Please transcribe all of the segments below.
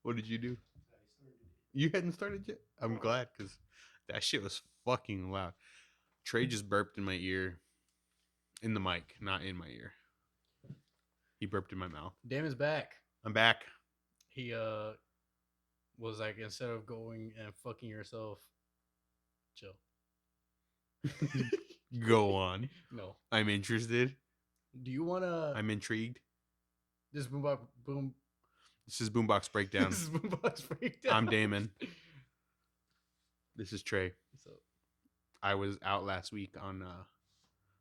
What did you do? You hadn't started yet? I'm glad because that shit was fucking loud. Trey just burped in my ear. In the mic, not in my ear. He burped in my mouth. Damon's back. I'm back. He was like, instead of going and fucking yourself, chill. Go on. No. I'm interested. Do you wanna I'm intrigued. this boombox boom This is BoomBox BreakDown. this is boombox breakdown. I'm Daemon. This is Trey. So I was out last week on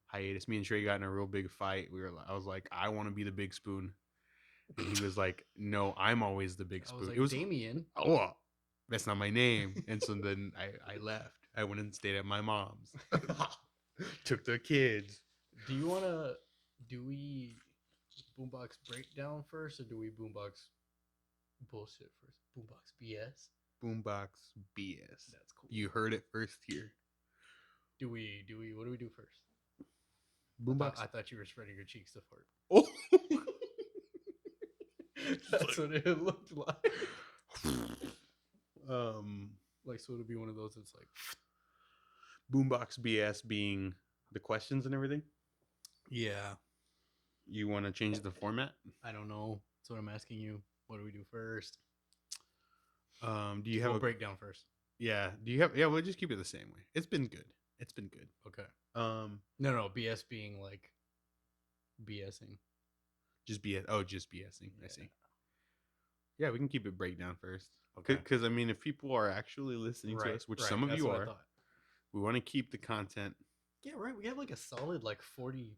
hiatus. Me and Trey got in a real big fight. I was like, I want to be the big spoon. And he was like, no, I'm always the big I spoon. was like, It was Damien. Oh, that's not my name. And so then I left. I went and stayed at my mom's. Took the kids. Do we boombox breakdown first, or do we boombox bullshit first? Boombox BS. BoomBox BS. That's cool. You heard it first here. Do we? What do we do first? BoomBox. I thought you were spreading your cheeks to fart. Oh. That's what it looked like. Like So it'd be one of those that's like BoomBox BS being the questions and everything. Yeah. You want to change the format? I don't know. That's what I'm asking you. What do we do first? Do you have a a breakdown first? Yeah. Do you have? Yeah. We'll just keep it the same way. It's been good. Okay. No. BS being like BSing. Just BS. Oh, just BSing. Yeah. I see. Yeah, we can keep it breakdown first. Okay. Because I mean, if people are actually listening to us, which some of you are, we want to keep the content. Yeah, right. We have like a solid like 40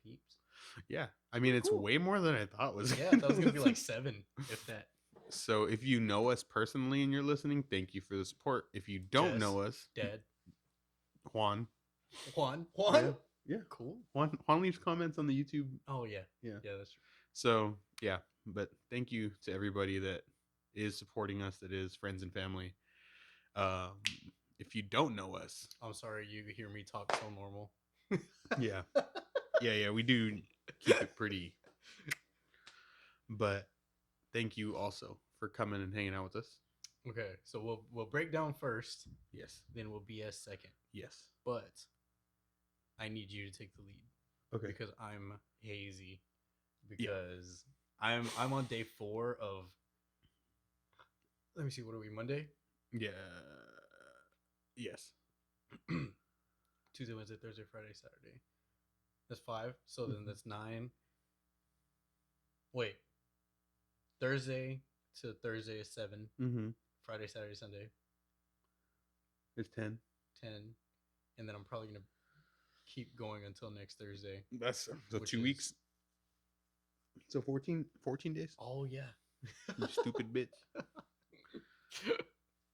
peeps. Yeah, I mean, it's way more than I thought was. Yeah, that was gonna be like 7, if that. So if you know us personally and you're listening, thank you for the support. If you don't know us, Dead. Juan. Yeah, cool. Juan leaves comments on the YouTube. Oh yeah, yeah, that's true. So yeah, but thank you to everybody that is supporting us, that is friends and family. If you don't know us, I'm sorry you hear me talk so normal. yeah, we do keep it pretty. But thank you also for coming and hanging out with us. Okay, so we'll break down first. Yes. Then we'll BS second. Yes. But I need you to take the lead. Okay. Because I'm hazy. Because I'm on day 4 of. Let me see. What are we? Monday? Yeah. Yes. Tuesday, Wednesday, Thursday, Friday, Saturday. That's 5. So then that's 9. Wait. Thursday to Thursday is 7. Mm-hmm. Friday, Saturday, Sunday. It's 10. 10. And then I'm probably going to keep going until next Thursday. That's so 2 weeks. So 14 days? Oh, yeah. You stupid bitch.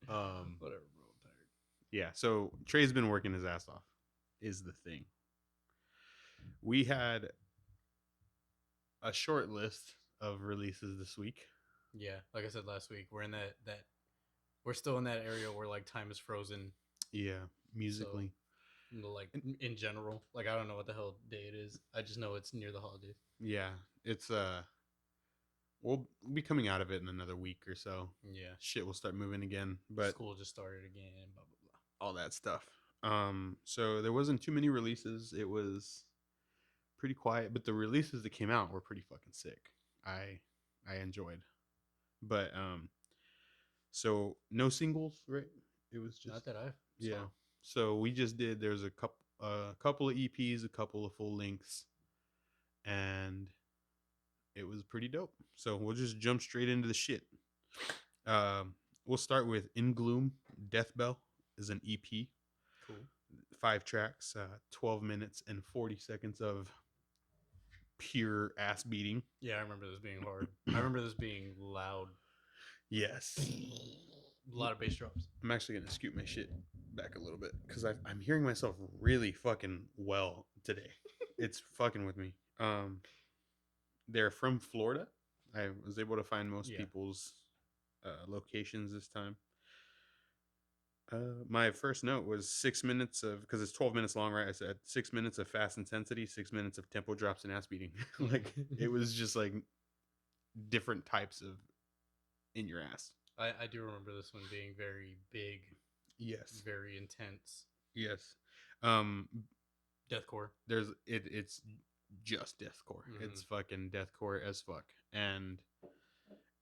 Whatever, bro. I'm tired. Yeah, so Trey's been working his ass off, is the thing. We had a short list of releases this week. Yeah, like I said last week, we're in that we're still in that area where like time is frozen. Yeah, musically. So, like in general, like I don't know what the hell day it is. I just know it's near the holidays. Yeah, it's we'll be coming out of it in another week or so. Yeah, shit will start moving again, but school just started again, blah blah blah, all that stuff. So there wasn't too many releases. It was pretty quiet, but the releases that came out were pretty fucking sick. I enjoyed, but so no singles, right? It was just not that I yeah. saw. So we just did. There's a couple of EPs, a couple of full lengths, and it was pretty dope. So we'll just jump straight into the shit. We'll start with In Gloom. Deathbell is an EP. Cool. 5 tracks, 12 minutes and 40 seconds of pure ass beating. Yeah, I remember this being hard. I remember this being loud. Yes. A lot of bass drops. I'm actually gonna scoot my shit back a little bit because I'm hearing myself really fucking well today. It's fucking with me. They're from Florida. I was able to find most people's locations this time. My first note was 6 minutes of, because it's 12 minutes long, right? I said 6 minutes of fast intensity, 6 minutes of tempo drops and ass beating. Like it was just like different types of in your ass. I do remember this one being very big, Yes. very intense. Yes. Um, Deathcore. it's just deathcore. It's fucking deathcore as fuck, and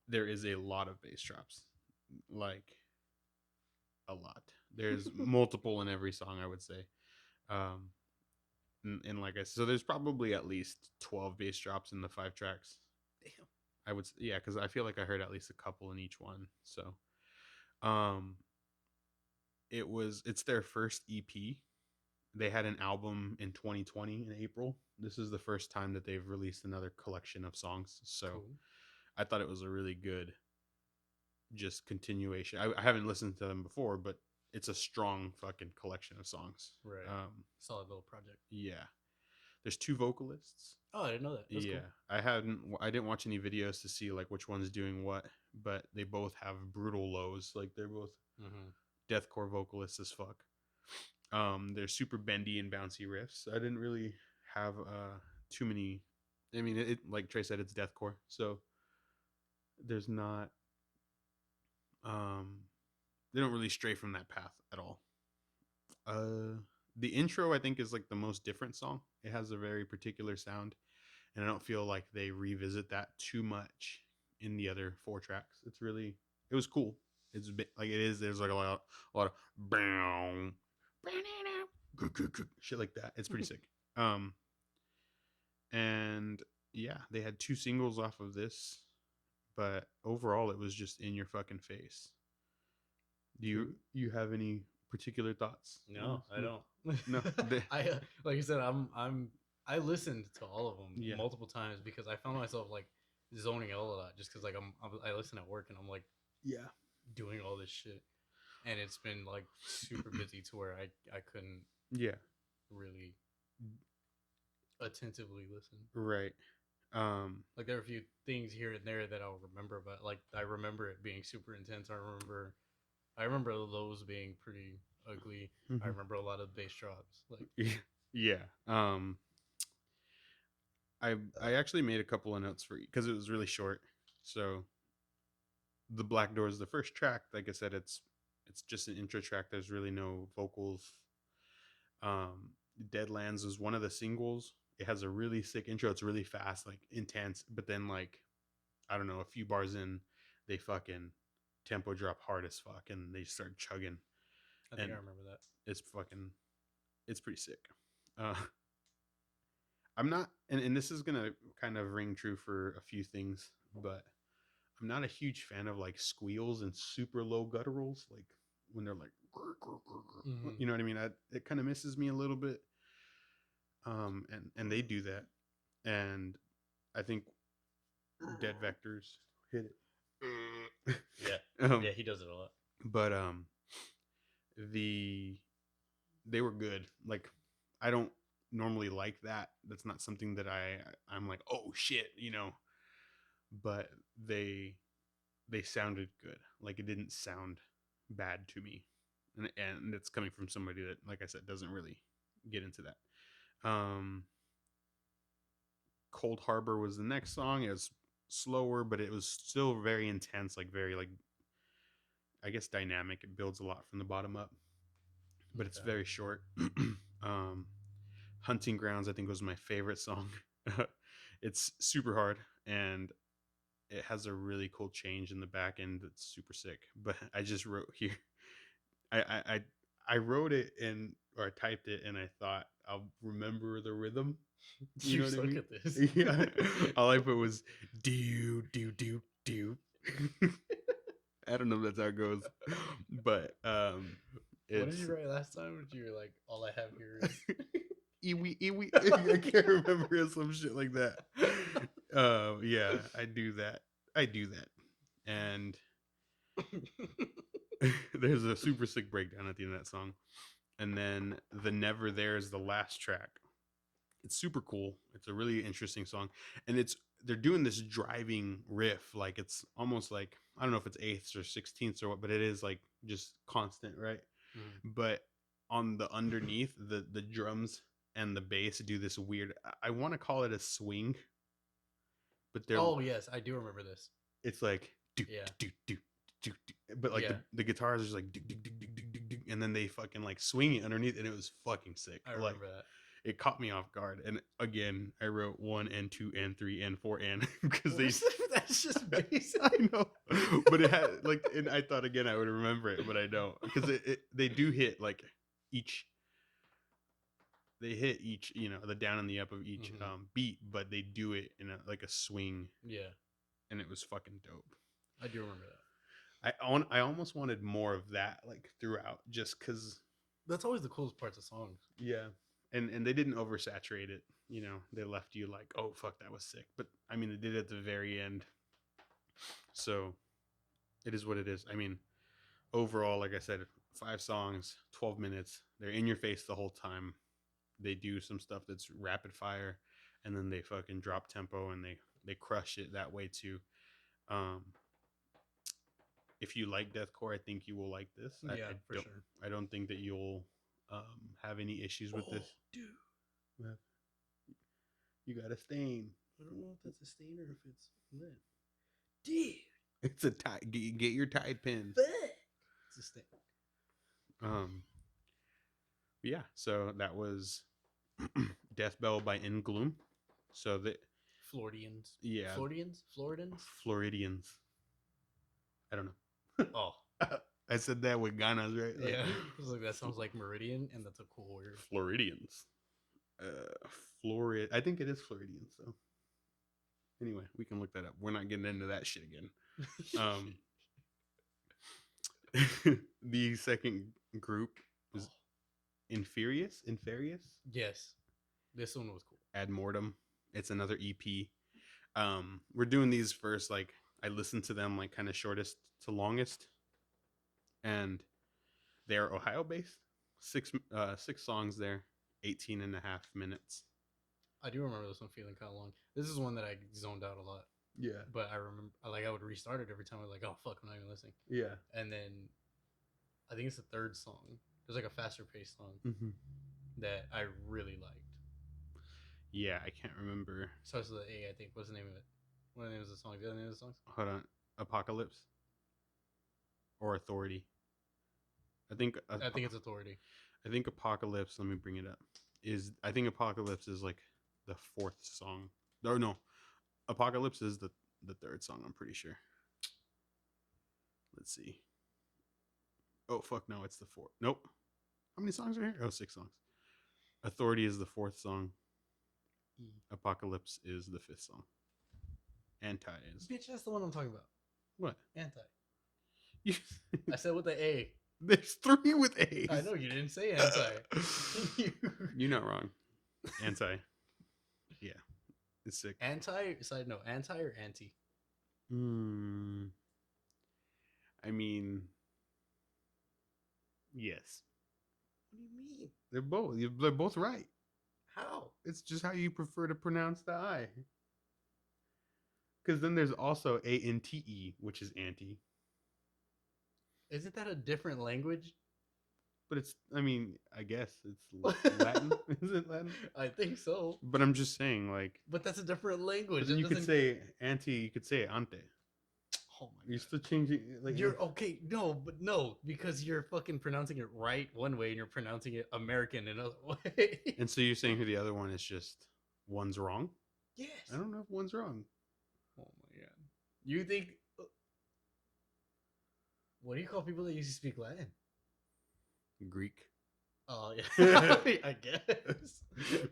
there is a lot of bass drops, like a lot. There's multiple in every song, I would say. Um, and like I said, so there's probably at least 12 bass drops in the 5 tracks. Damn. I would, yeah, because I feel like I heard at least a couple in each one. So, um, it's their first EP. They had an album in 2020 in April. This is the first time that they've released another collection of songs. So Cool. I thought it was a really good just continuation. I haven't listened to them before, but it's a strong fucking collection of songs. Right. Solid little project. Yeah. There's 2 vocalists. Oh, I didn't know that. That's Yeah. cool. I didn't watch any videos to see like which one's doing what, but they both have brutal lows. Like they're both deathcore vocalists as fuck. They're super bendy and bouncy riffs. I didn't really have too many. I mean, it like Trey said, it's deathcore, so there's not. They don't really stray from that path at all. The intro I think is like the most different song. It has a very particular sound, and I don't feel like they revisit that too much in the other 4 tracks. It was cool. It's a bit like it is. There's like a lot of boom, shit like that. It's pretty sick. And yeah, they had 2 singles off of this, but overall it was just in your fucking face. Do you have any particular thoughts? No, I don't. No, I like I said, I listened to all of them Yeah. multiple times because I found myself like zoning out a lot just because like I listen at work and I'm like yeah, doing all this shit, and it's been like super busy to where I couldn't yeah, really attentively listen. right. Like there are a few things here and there that I'll remember, but like I remember it being super intense. I remember those being pretty ugly. I remember a lot of bass drops. Like yeah. I actually made a couple of notes for you because it was really short. So the Black Door is the first track. Like I said, it's just an intro track. There's really no vocals. Deadlands is one of the singles. It has a really sick intro. It's really fast, like intense. But then like I don't know, a few bars in, they fucking tempo drop hard as fuck and they start chugging. I think I remember that. It's pretty sick. I'm not, and this is gonna kind of ring true for a few things, but I'm not a huge fan of like squeals and super low gutturals, like when they're like, you know what I mean? It kind of misses me a little bit. And they do that, and I think DeadVectors hit it. Yeah, yeah, he does it a lot. But they were good. Like I don't normally like that. That's not something that I'm like, oh shit, you know. But they sounded good. Like it didn't sound bad to me, and it's coming from somebody that, like I said, doesn't really get into that. Cold Harbor was the next song. It was slower, but it was still very intense, like very like I guess dynamic. It builds a lot from the bottom up, but it's very short. Hunting Grounds I think was my favorite song. It's super hard and it has a really cool change in the back end that's super sick. But I just wrote here, I wrote it or I typed it and I thought I'll remember the rhythm. You know what I mean? At this. Yeah. All I put was do do do do. I don't know if that's how it goes, but what did you write last time? You were like, all I have here is iwi iwi. I can't remember some shit like that. Yeah, I do that, and there's a super sick breakdown at the end of that song, and then the Never There is the last track. It's super cool. It's a really interesting song, and they're doing this driving riff, like it's almost like I don't know if it's eighths or sixteenths or what, but it is like just constant, right? but on the underneath, the drums and the bass do this weird. I want to call it a swing, but they're. Oh yes, I do remember this. It's like Yeah. but like Yeah. the guitars are just like and then they fucking like swing it underneath, and it was fucking sick. I Like remember that. it caught me off guard. And again, I wrote 1 and 2 and 3 and 4 and because they. That's just basic. I know, but it had like, and I thought again I would remember it, but I don't, because they do hit like each. They hit each, the down and the up of each beat, but they do it in like a swing. Yeah, and it was fucking dope. I do remember that. I almost wanted more of that like throughout, just because. That's always the coolest parts of songs. Yeah, and they didn't oversaturate it. They left you like, oh fuck, that was sick. But I mean, they did it at the very end, so it is what it is. I mean, overall, like I said, 5 songs, 12 minutes. They're in your face the whole time. They do some stuff that's rapid fire, and then they fucking drop tempo, and they crush it that way too. If you like deathcore, I think you will like this. Yeah, for sure. I don't think that you'll have any issues with this. Dude, you got a stain. I don't know if that's a stain or if it's lit. Dude, it's a tie. Get your Tide pin. It's a stain. Yeah. So that was Deathbell by In Gloom. So the Floridians. Yeah. Floridans. I don't know. Oh. I said that with Ganas, right? Like, yeah. I was like, that sounds like Meridian, and that's a cool word. Floridians. I think it is Floridians, though. Anyway, we can look that up. We're not getting into that shit again. The second group was Inferious. Yes. This one was cool. Add Mortem. It's another EP. We're doing these first, like, I listened to them like kind of shortest to longest, and they're Ohio based. 6 songs there, 18 and a half minutes. I do remember this one feeling kind of long. This is one that I zoned out a lot. Yeah, but I remember I would restart it every time. I was like, oh fuck, I'm not even listening. Yeah, and then I think it's the third song. There's like a faster paced song that I really liked. Yeah, I can't remember. Starts with an A, I think. What's the name of it? What the name of the song? The other name of the songs? Hold on. Apocalypse or Authority? I think it's Authority. I think Apocalypse. Let me bring it up. I think Apocalypse is like the 4th song. No, Apocalypse is the 3rd song. I'm pretty sure. Let's see. Oh fuck no, it's the 4th. Nope. How many songs are here? Oh, 6 songs. Authority is the 4th song. Apocalypse is the 5th song. Anti is. Bitch, that's the one I'm talking about. What? Anti. I said with the A. There's 3 with A's. I know you didn't say anti. You're not wrong. Anti. Yeah. It's sick. Side note, anti or anti? I mean, yes. What do you mean? They're both right. How? It's just how you prefer to pronounce the I. Because then there's also ANTE, which is anti. Isn't that a different language? But I guess it's Latin. Is it Latin? I think so. But I'm just saying, like. But that's a different language. You could say anti, you could say ante. Oh my God. You're still changing. Like, you're okay. No, because you're fucking pronouncing it right one way and you're pronouncing it American another way. And so you're saying who the other one is just one's wrong? Yes. I don't know if one's wrong. Oh my God. You think. What do you call people that used to speak Latin? Greek. Oh, yeah. I guess.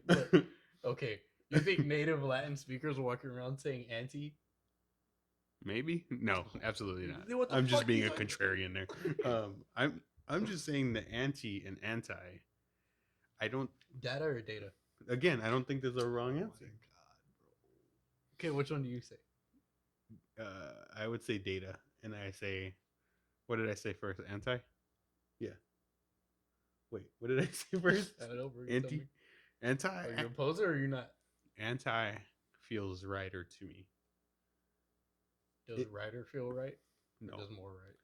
But, okay. You think native Latin speakers walking around saying anti? Maybe? No, absolutely not. What I'm just being a contrarian there. I'm just saying the anti and anti. I don't. Data or data? Again, I don't think there's a wrong answer. Oh my God, bro. Okay, which one do you say? I would say data, and I say. What did I say first? Anti? Yeah. Wait, what did I say first? I don't know. Anti? Are you a poser or are you not? Anti feels righter to me. Does righter feel right? No. Or does more right?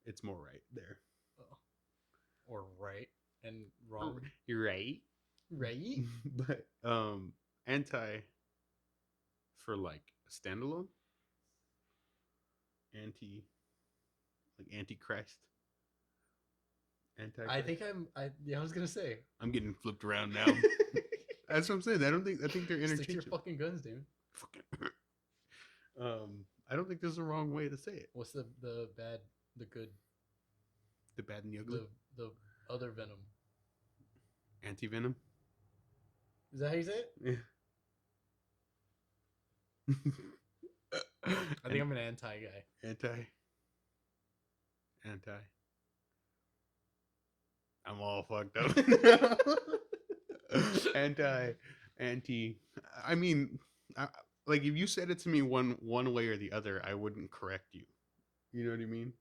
It's more right there. Oh. or right and wrong. You're right. Right? But anti for like standalone, anti like antichrist, I antichrist. think I was gonna say. I'm getting flipped around now. That's what I'm saying. I think they're Stick to your interchangeable. fucking guns, dude. Fucking. I don't think there's a wrong way to say it. What's the bad, the good, The bad and the ugly. the other Venom? Anti venom. Is that how you say it? Yeah. I think I'm an anti guy. Anti. I'm all fucked up. Anti. I mean, like if you said it to me one way or the other, I wouldn't correct you. You know what I mean?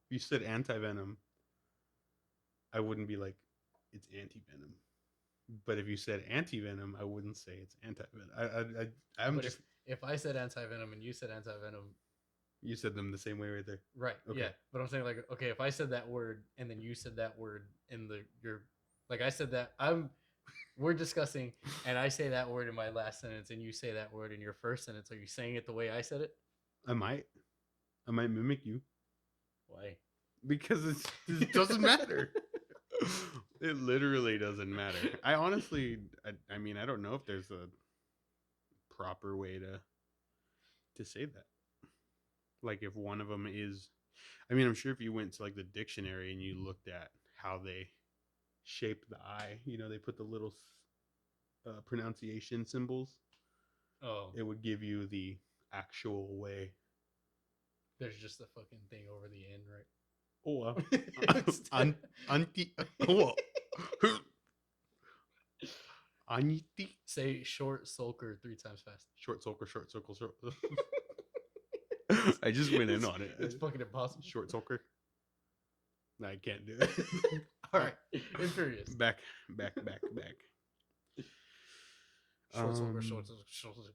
If you said anti venom, I wouldn't be like it's anti venom. But if you said anti venom, I wouldn't say it's anti venom. I'm But just. if I said anti venom and you said anti venom, You said them the same way right there. right? Okay. Yeah. But I'm saying like, okay, if I said that word and then you said that word in your, like I said that we're discussing and I say that word in my last sentence and you say that word in your first sentence. Are you saying it the way I said it? I might mimic you Why? because it doesn't matter. It literally doesn't matter. I honestly, I mean, I don't know if there's a proper way to say that. Like if one of them is, I mean, I'm sure if you went to like the dictionary and you looked at how they shape the I, you know, they put the little pronunciation symbols. Oh, It would give you the actual way. there's just a fucking thing over the end, right? Oh, anti. Oh, anti. Say short sulker 3 times fast. Short sulker, short circle, short. I just went in on it. It's fucking impossible. Short sulker. No, I can't do it. All right, Inferious. Back. Short sulker, short sulker, short sulker.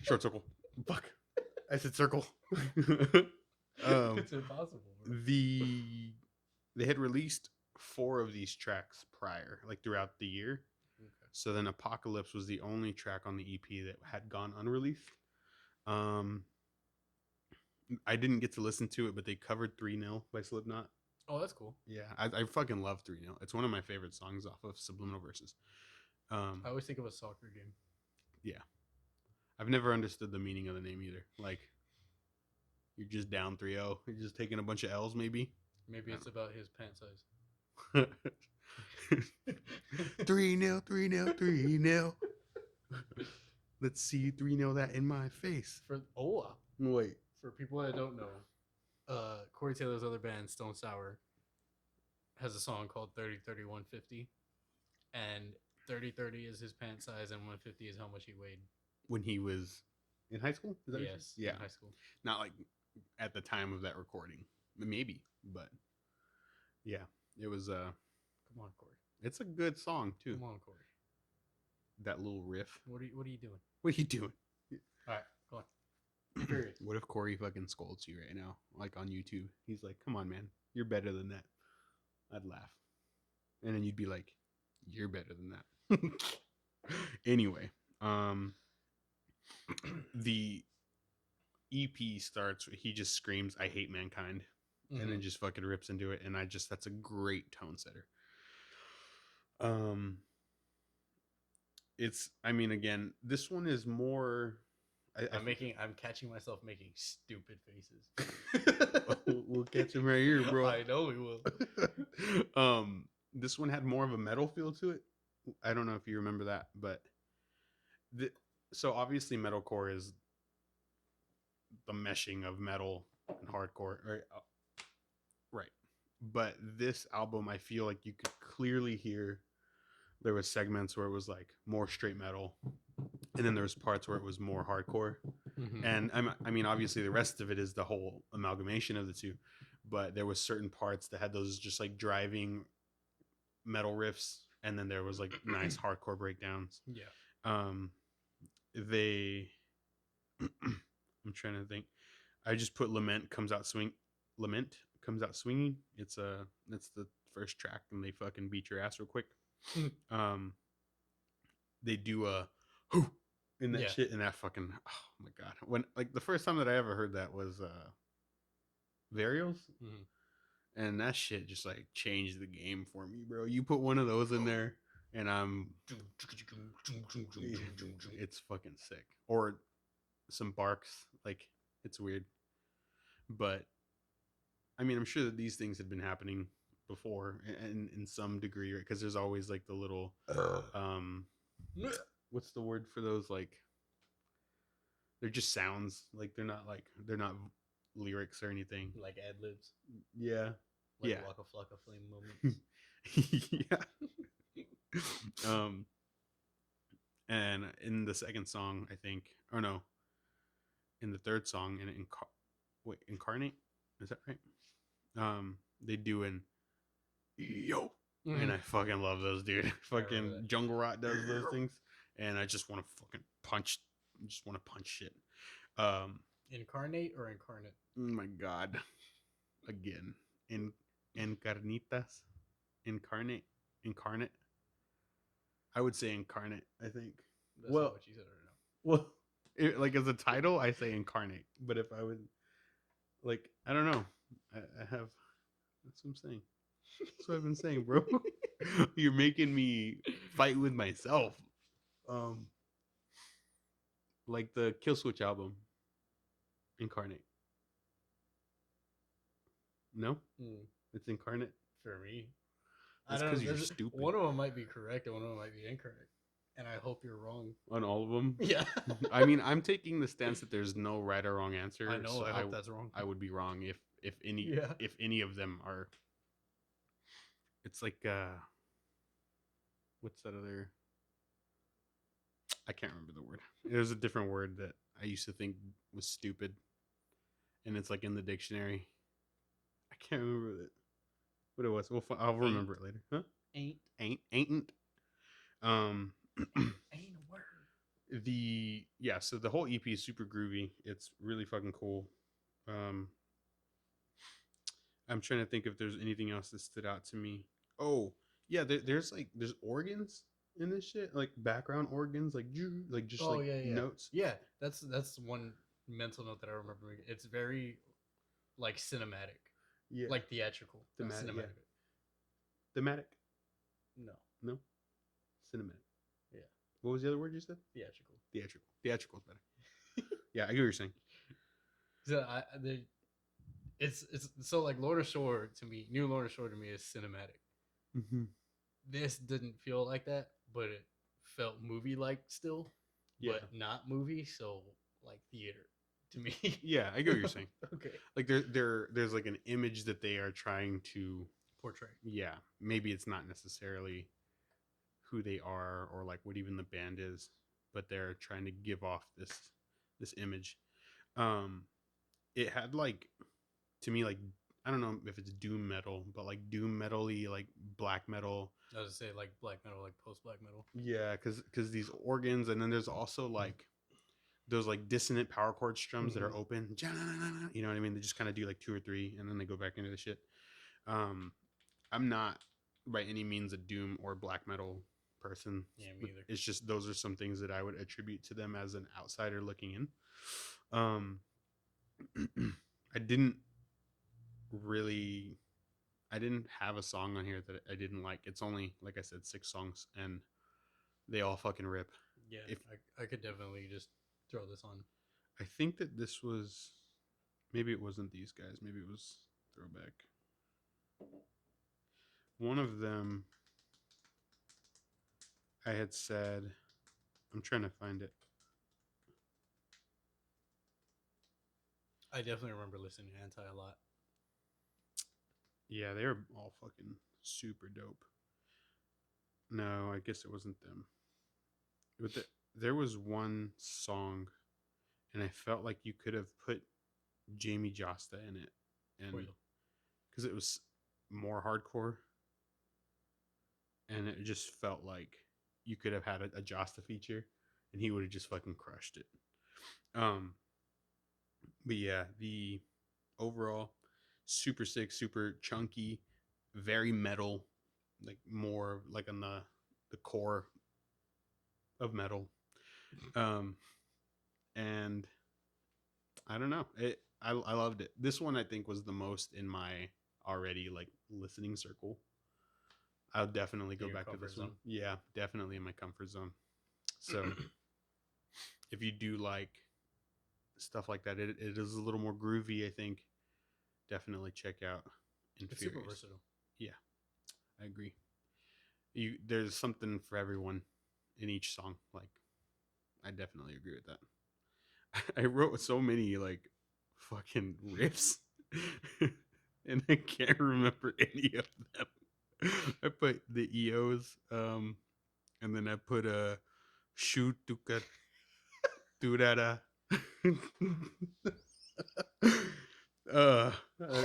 Short circle. Fuck. I said circle. It's impossible. Bro. They had released 4 of these tracks prior, like throughout the year. Okay. So then Apocalypse was the only track on the EP that had gone unreleased. I didn't get to listen to it, but they covered 3-0 by Slipknot. Oh, that's cool. Yeah, I fucking love 3-0. It's one of my favorite songs off of Subliminal Verses. I always think of a soccer game. Yeah. I've never understood the meaning of the name either. Like, you're just down 3-0. You're just taking a bunch of L's, maybe. Maybe it's about his pant size. 3-0, 3-0, 3-0. Let's see you 3-0 that in my face. Wait. For people that don't know, Corey Taylor's other band, Stone Sour, has a song called 30-30-150. And 30-30 is his pant size and 150 is how much he weighed. When he was in high school? Is that yes. Yeah. In high school. Not like at the time of that recording. Maybe, but yeah. It was Come on, Corey. It's a good song too. Come on, Corey. That little riff. What are you doing? What are you doing? All right, go on. Inferious. What if Corey fucking scolds you right now, like on YouTube? He's like, "Come on, man, you're better than that." I'd laugh, and then you'd be like, "You're better than that." Anyway, the EP starts. He just screams, "I hate mankind," and then just fucking rips into it. And that's a great tone setter. I mean, again, this one is more. I'm catching myself making stupid faces. We'll catch him right here, bro. I know we will. This one had more of a metal feel to it. I don't know if you remember that, but so obviously metalcore is the meshing of metal and hardcore, right? But this album, I feel like you could clearly hear there was segments where it was like more straight metal, and then there was parts where it was more hardcore. And I mean, obviously the rest of it is the whole amalgamation of the two, but there was certain parts that had those just like driving metal riffs, and then there was like nice hardcore breakdowns. Yeah. I'm trying to think. I just put lament comes out swinging. It's the first track and they fucking beat your ass real quick. Mhm. They do a whoo in that Yeah. shit, and that fucking, oh my god, when like the first time that I ever heard that was Varials, Mhm. and that shit just like changed the game for me, bro. You put one of those in there, and it's fucking sick. Or some barks, like it's weird, but I mean, I'm sure that these things had been happening before, and in some degree, right? Because there's always like the little, what's the word for those? Like, they're just sounds. Like they're not lyrics or anything. Like ad libs, Yeah, like yeah, Waka Flocka Flame moments. yeah. Um, and in the second song, I think, or no, in the third song, incarnate, is that right? They do an yo, and I fucking love those, dude. Fucking Jungle Rot does those things, and I just want to fucking punch, just want to punch shit. Incarnate or incarnate? Oh my god, again, in encarnitas, incarnate. I would say incarnate. I think. That's not what you said right now. Well, like as a title, I say incarnate. But if I would, like, I don't know. I have. That's what I'm saying. That's what I've been saying, bro. You're making me fight with myself. Um, like the Killswitch album, Incarnate. No, it's Incarnate For me, That's I don't because know. you're stupid. One of them might be correct, and one of them might be incorrect. And I hope you're wrong. On all of them. Yeah. I mean, I'm taking the stance that there's no right or wrong answer. I know. So I hope that's wrong. I would be wrong if any Yeah. if any of them are. It's like what's that other? I can't remember the word. There's a different word that I used to think was stupid, and it's like in the dictionary. I can't remember what it was. I'll remember it later. Huh? Ain't. Um, Ain't a word. So the whole EP is super groovy. It's really fucking cool. I'm trying to think if there's anything else that stood out to me. Oh yeah, there's organs in this shit, like background organs, like just Oh like yeah. notes. Yeah, that's one mental note that I remember. It's very like cinematic, Yeah, like theatrical, not thematic. Yeah, cinematic. thematic. No. No, cinematic. Yeah. What was the other word you said? Theatrical. Theatrical is better. Yeah, I get what you're saying. So it's so like Lord of Shore to me, New Lord of Shore to me is cinematic. Mm-hmm. This didn't feel like that, but it felt movie like still, but not movie. So like theater to me. Yeah, I get what you're saying. Okay. Like there's like an image that they are trying to portray. Yeah, maybe it's not necessarily who they are or like what even the band is, but they're trying to give off this image. It had like, to me, like, I don't know if it's doom metal, but like doom metal-y, like black metal. I was to say like black metal, like post black metal. Yeah, because these organs, and then there's also like those like dissonant power chord strums that are open. You know what I mean? They just kind of do like 2 or 3, and then they go back into the shit. I'm not by any means a doom or black metal person. Yeah, me either. It's just those are some things that I would attribute to them as an outsider looking in. I didn't have a song on here that I didn't like. It's only, like I said, 6 songs, and they all fucking rip. Yeah, I could definitely just throw this on. I think that this was, maybe it wasn't these guys. Maybe it was Throwback. One of them, I had said, I'm trying to find it. I definitely remember listening to Anti a lot. Yeah, they were all fucking super dope. No, I guess it wasn't them. But there was one song, and I felt like you could have put Jamie Josta in it, and because it was more hardcore, and it just felt like you could have had a Josta feature, and he would have just fucking crushed it. But yeah, the overall super sick, super chunky, very metal, like more like on the core of metal. And I don't know, I loved it. This one I think was the most in my already like listening circle. I'll definitely go back to this one. Yeah, definitely in my comfort zone. So if you do like stuff like that, it is a little more groovy, I think. Definitely check out Inferious. It's super versatile. Yeah, I agree. There's something for everyone in each song. Like, I definitely agree with that. I wrote so many like fucking riffs, and I can't remember any of them. I put the EOs, and then I put a shoot tuka durara.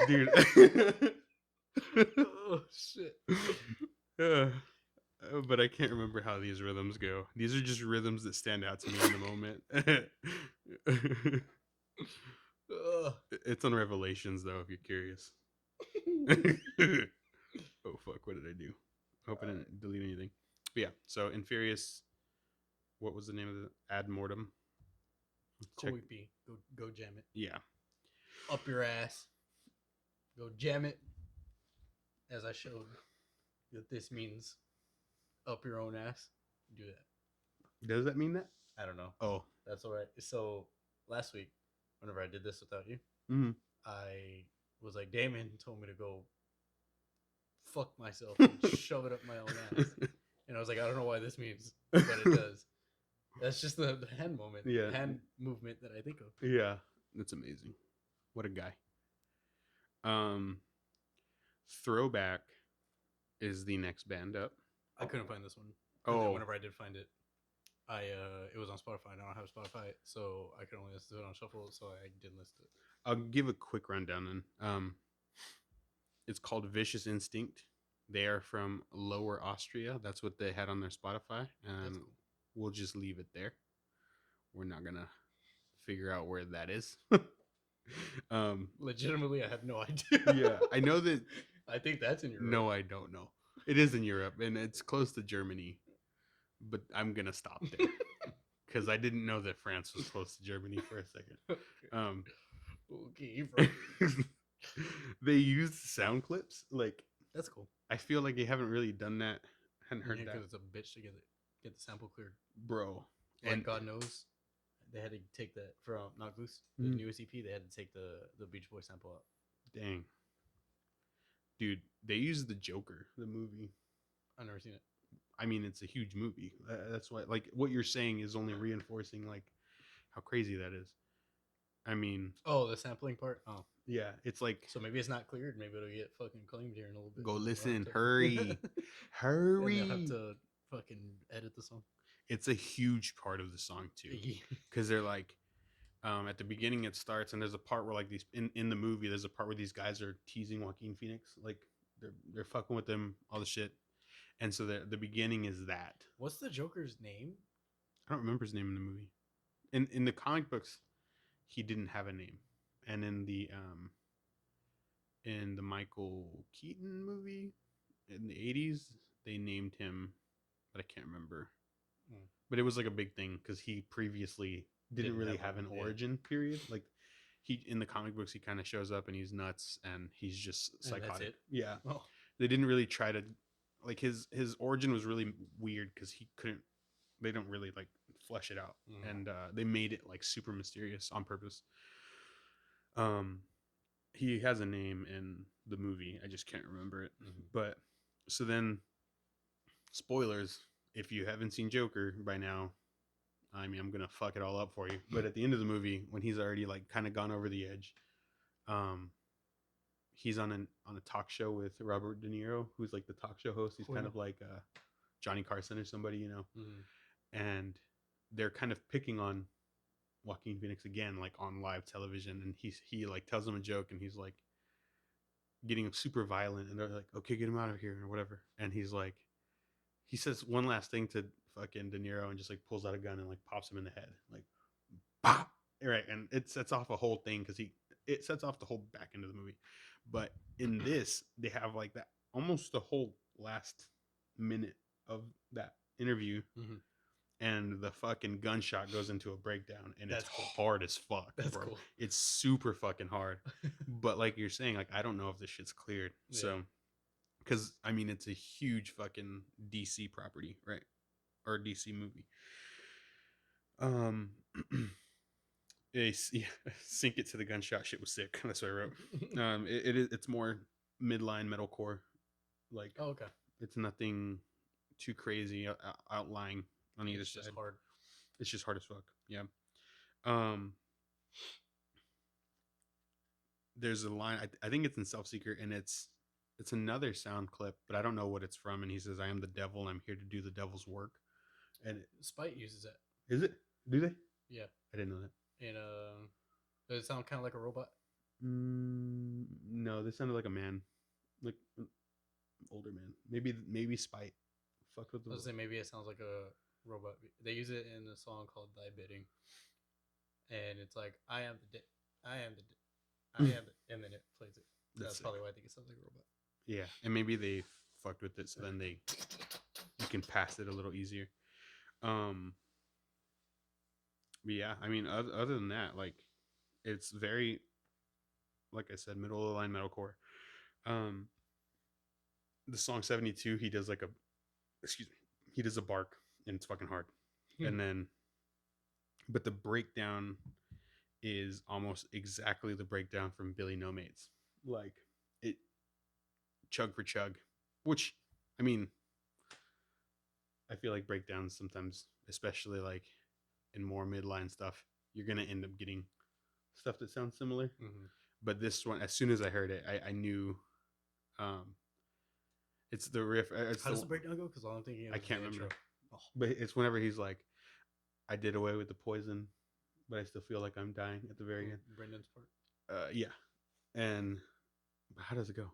Dude. Oh shit. But I can't remember how these rhythms go. These are just rhythms that stand out to me in the moment. It's on Revelations, though, if you're curious. Oh, fuck. What did I do? I hope I didn't delete anything. But yeah, so Inferious. What was the name of the Ad Mortem? Cool EP. Go jam it. Yeah. Up your ass. Go jam it. As I showed that this means up your own ass. Do that. Does that mean that? I don't know. Oh. That's all right. So last week, whenever I did this without you, I was like, Damon told me to go fuck myself and shove it up my own ass. And I was like, I don't know why this means, but it does. That's just the hand moment. Yeah. Hand movement that I think of. Yeah. That's amazing. What a guy. Throwback is the next band up. I couldn't find this one. Oh. Whenever I did find it, it was on Spotify. I don't have Spotify, so I could only listen to it on shuffle, so I didn't listen to it. I'll give a quick rundown then. It's called Vicious Instinct. They are from Lower Austria. That's what they had on their Spotify, and cool. We'll just leave it there. We're not gonna figure out where that is. Legitimately, I have no idea. Yeah, I know that. I think that's in Europe. No, I don't know. It is in Europe, and it's close to Germany. But I'm gonna stop there because I didn't know that France was close to Germany for a second. Okay, bro. They used sound clips. Like, that's cool. I feel like they haven't really done that. Hadn't heard that because it's a bitch to get the sample cleared, bro. Like, and God knows, they had to take that from Not Goose, the newest EP. They had to take the Beach Boy sample out. Dang, dude, they used the Joker, the movie. I've never seen it. I mean, it's a huge movie. That's why, like, what you're saying is only reinforcing like how crazy that is. I mean, oh, the sampling part. Oh, yeah, it's like, so maybe it's not cleared. Maybe it'll get fucking claimed here in a little bit. Go listen, hurry, hurry. And they'll have to fucking edit the song. It's a huge part of the song too, because they're like, at the beginning it starts, and there's a part where like these in the movie, there's a part where these guys are teasing Joaquin Phoenix, like they're fucking with him, all the shit. And so the beginning is that. What's the Joker's name? I don't remember his name in the movie. In the comic books, he didn't have a name, and in the Michael Keaton movie in the 80s, they named him, but I can't remember. But it was like a big thing because he previously didn't really have an origin period. Like, he in the comic books, he kind of shows up and he's nuts and he's just psychotic. That's it? Yeah. Oh. They didn't really try to. Like, his origin was really weird because he couldn't. They don't really like flesh it out, and they made it like super mysterious on purpose. He has a name in the movie. I just can't remember it. But so then, spoilers. If you haven't seen Joker by now, I mean, I'm gonna fuck it all up for you. But at the end of the movie, when he's already like kind of gone over the edge, he's on a talk show with Robert De Niro, who's like the talk show host. He's kind of like Johnny Carson or somebody, you know. And they're kind of picking on Joaquin Phoenix again, like on live television. And he like tells him a joke, and he's like getting super violent. And they're like, "Okay, get him out of here," or whatever. And he's like, he says one last thing to fucking De Niro and just like pulls out a gun and like pops him in the head, like, pop. Right, and it sets off a whole thing because it sets off the whole back end of the movie. But in this, they have like that almost the whole last minute of that interview, Mhm. and the fucking gunshot goes into a breakdown, and That's it's cool. hard as fuck, That's bro. cool. It's super fucking hard. But like you're saying, like I don't know if this shit's cleared. Yeah. So, because I mean, it's a huge fucking DC property, right? Or DC movie. Um, yeah, sink it to the gunshot shit was sick. That's what I wrote. It's more midline metalcore. Like, Oh, okay. it's nothing too crazy outlying on either It's side. just hard. It's just hard as fuck. Yeah. Um, there's a line. I think it's in Self Seeker, and it's another sound clip, but I don't know what it's from. And he says, "I am the devil, and I'm here to do the devil's work." And Spite uses it. is it? Do they? Yeah. I didn't know that. And does it sound kind of like a robot? No, they sounded like a man, like an older man. Maybe Spite fucked with the. I was saying maybe it sounds like a robot. They use it in a song called "Thy Bidding," and it's like I am I am and then it plays it. That's probably why I think it sounds like a robot. Yeah, and maybe they fucked with it, so then you can pass it a little easier. But yeah, I mean, other than that, like, it's very, like I said, middle of the line metalcore. The song 72, he does he does a bark, and it's fucking hard. And then, but the breakdown is almost exactly the breakdown from Billy No Mates. Like, it, chug for chug, which, I mean, I feel like breakdowns sometimes, especially like in more midline stuff, you're going to end up getting stuff that sounds similar. Mm-hmm. But this one, as soon as I heard it, I knew it's the riff. How does the breakdown go? Because all I'm thinking of I is can't the remember. intro. Oh. But it's whenever he's like, I did away with the poison, but I still feel like I'm dying at the very end. Brendan's part. Yeah. And how does it go?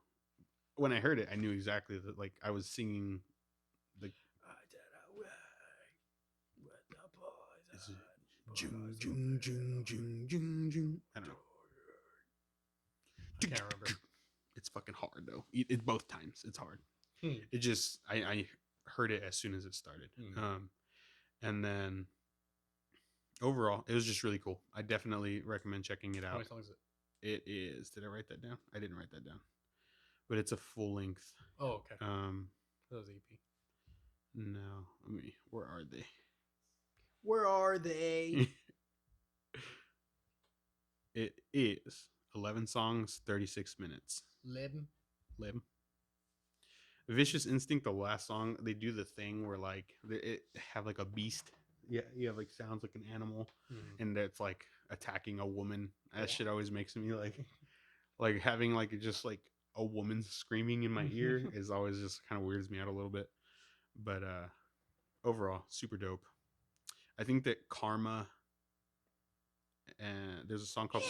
When I heard it, I knew exactly that, like, I was singing the. I did away with the poison. Jung, jung, jung, jung, jung, jung. I don't know. I can't remember. It's fucking hard though. It both times. It's hard. It just I heard it as soon as it started. And then overall, it was just really cool. I definitely recommend checking it out. How many songs is it? It is. Did I write that down? I didn't write that down. But it's a full length. Oh, okay. That was EP. No. Let me. Where are they? Where are they? It is 11 songs, 36 minutes. Lib. Vicious Instinct, the last song, they do the thing where like it have like a beast. Yeah, you have like sounds like an animal, and it's like attacking a woman. That shit always makes me like having like just like a woman screaming in my ear is always just kind of weirds me out a little bit. But overall, super dope. I think that Karma, and there's a song called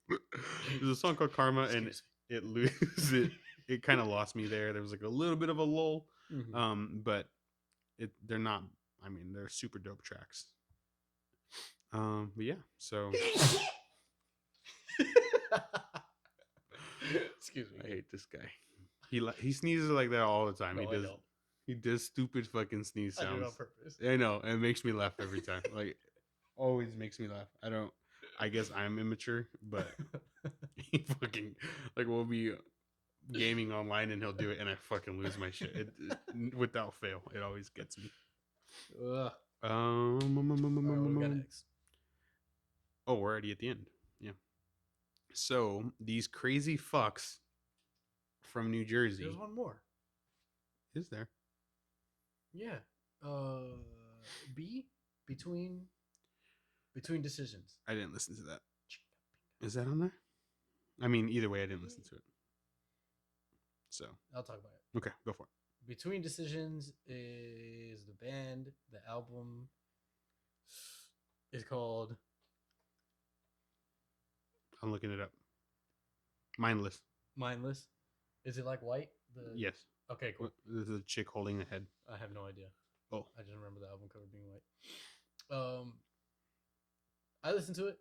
there's a song called Karma, and it loses it. It kind of lost me there. There was like a little bit of a lull, but they're not. I mean, they're super dope tracks. But yeah, so excuse me. I hate this guy. He sneezes like that all the time. No, he does stupid fucking sneeze sounds. I do it on purpose. I know, and it makes me laugh every time. Like, always makes me laugh. I guess I'm immature, but he fucking like we'll be gaming online and he'll do it, and I fucking lose my shit. It without fail. It always gets me. Right, what we got next? Oh, we're already at the end. Yeah. So these crazy fucks from New Jersey. There's one more. Is there? Yeah. Between Decisions. I didn't listen to that. Is that on there? I mean, either way, I didn't listen to it. So I'll talk about it. Okay, go for it. Between Decisions is the band. The album is called. I'm looking it up. Mindless. Is it like white? Yes. Okay, cool. There's a chick holding a head. I have no idea. Oh. I just remember the album cover being white. I listened to it.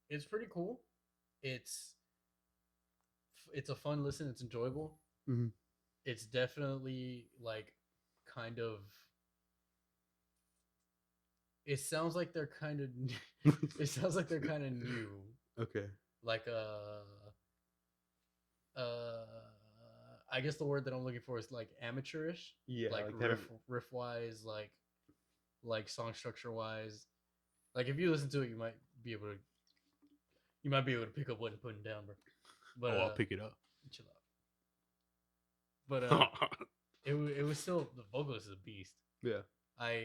It's pretty cool. It's it's a fun listen. It's enjoyable. Mhm. It's definitely like kind of. It sounds like they're kind of. It sounds like they're kind of new. Okay. Like uh, I guess the word that I'm looking for is like amateurish. Yeah, Like like they haven't. riff wise, like song structure wise. Like if you listen to it, you might be able to pick up what I'm putting down, bro. But Oh, I'll pick it up. chill out. But it was still the vocalist is a beast. Yeah.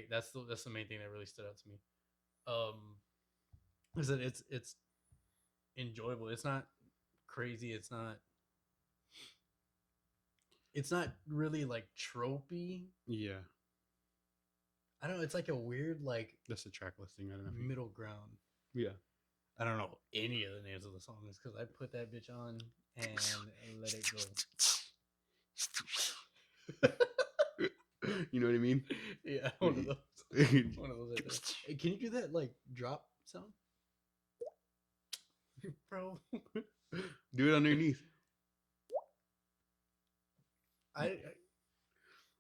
That's the main thing that really stood out to me. Is that it's enjoyable. It's not crazy. It's not really like tropey. Yeah. I don't know. It's like a weird like That's the track listing. I don't know. middle ground. Yeah. I don't know any of the names of the songs because I put that bitch on and let it go. You know what I mean? Yeah, one of those. One of those right there. Hey, can you do that like drop sound? Bro. Do it underneath.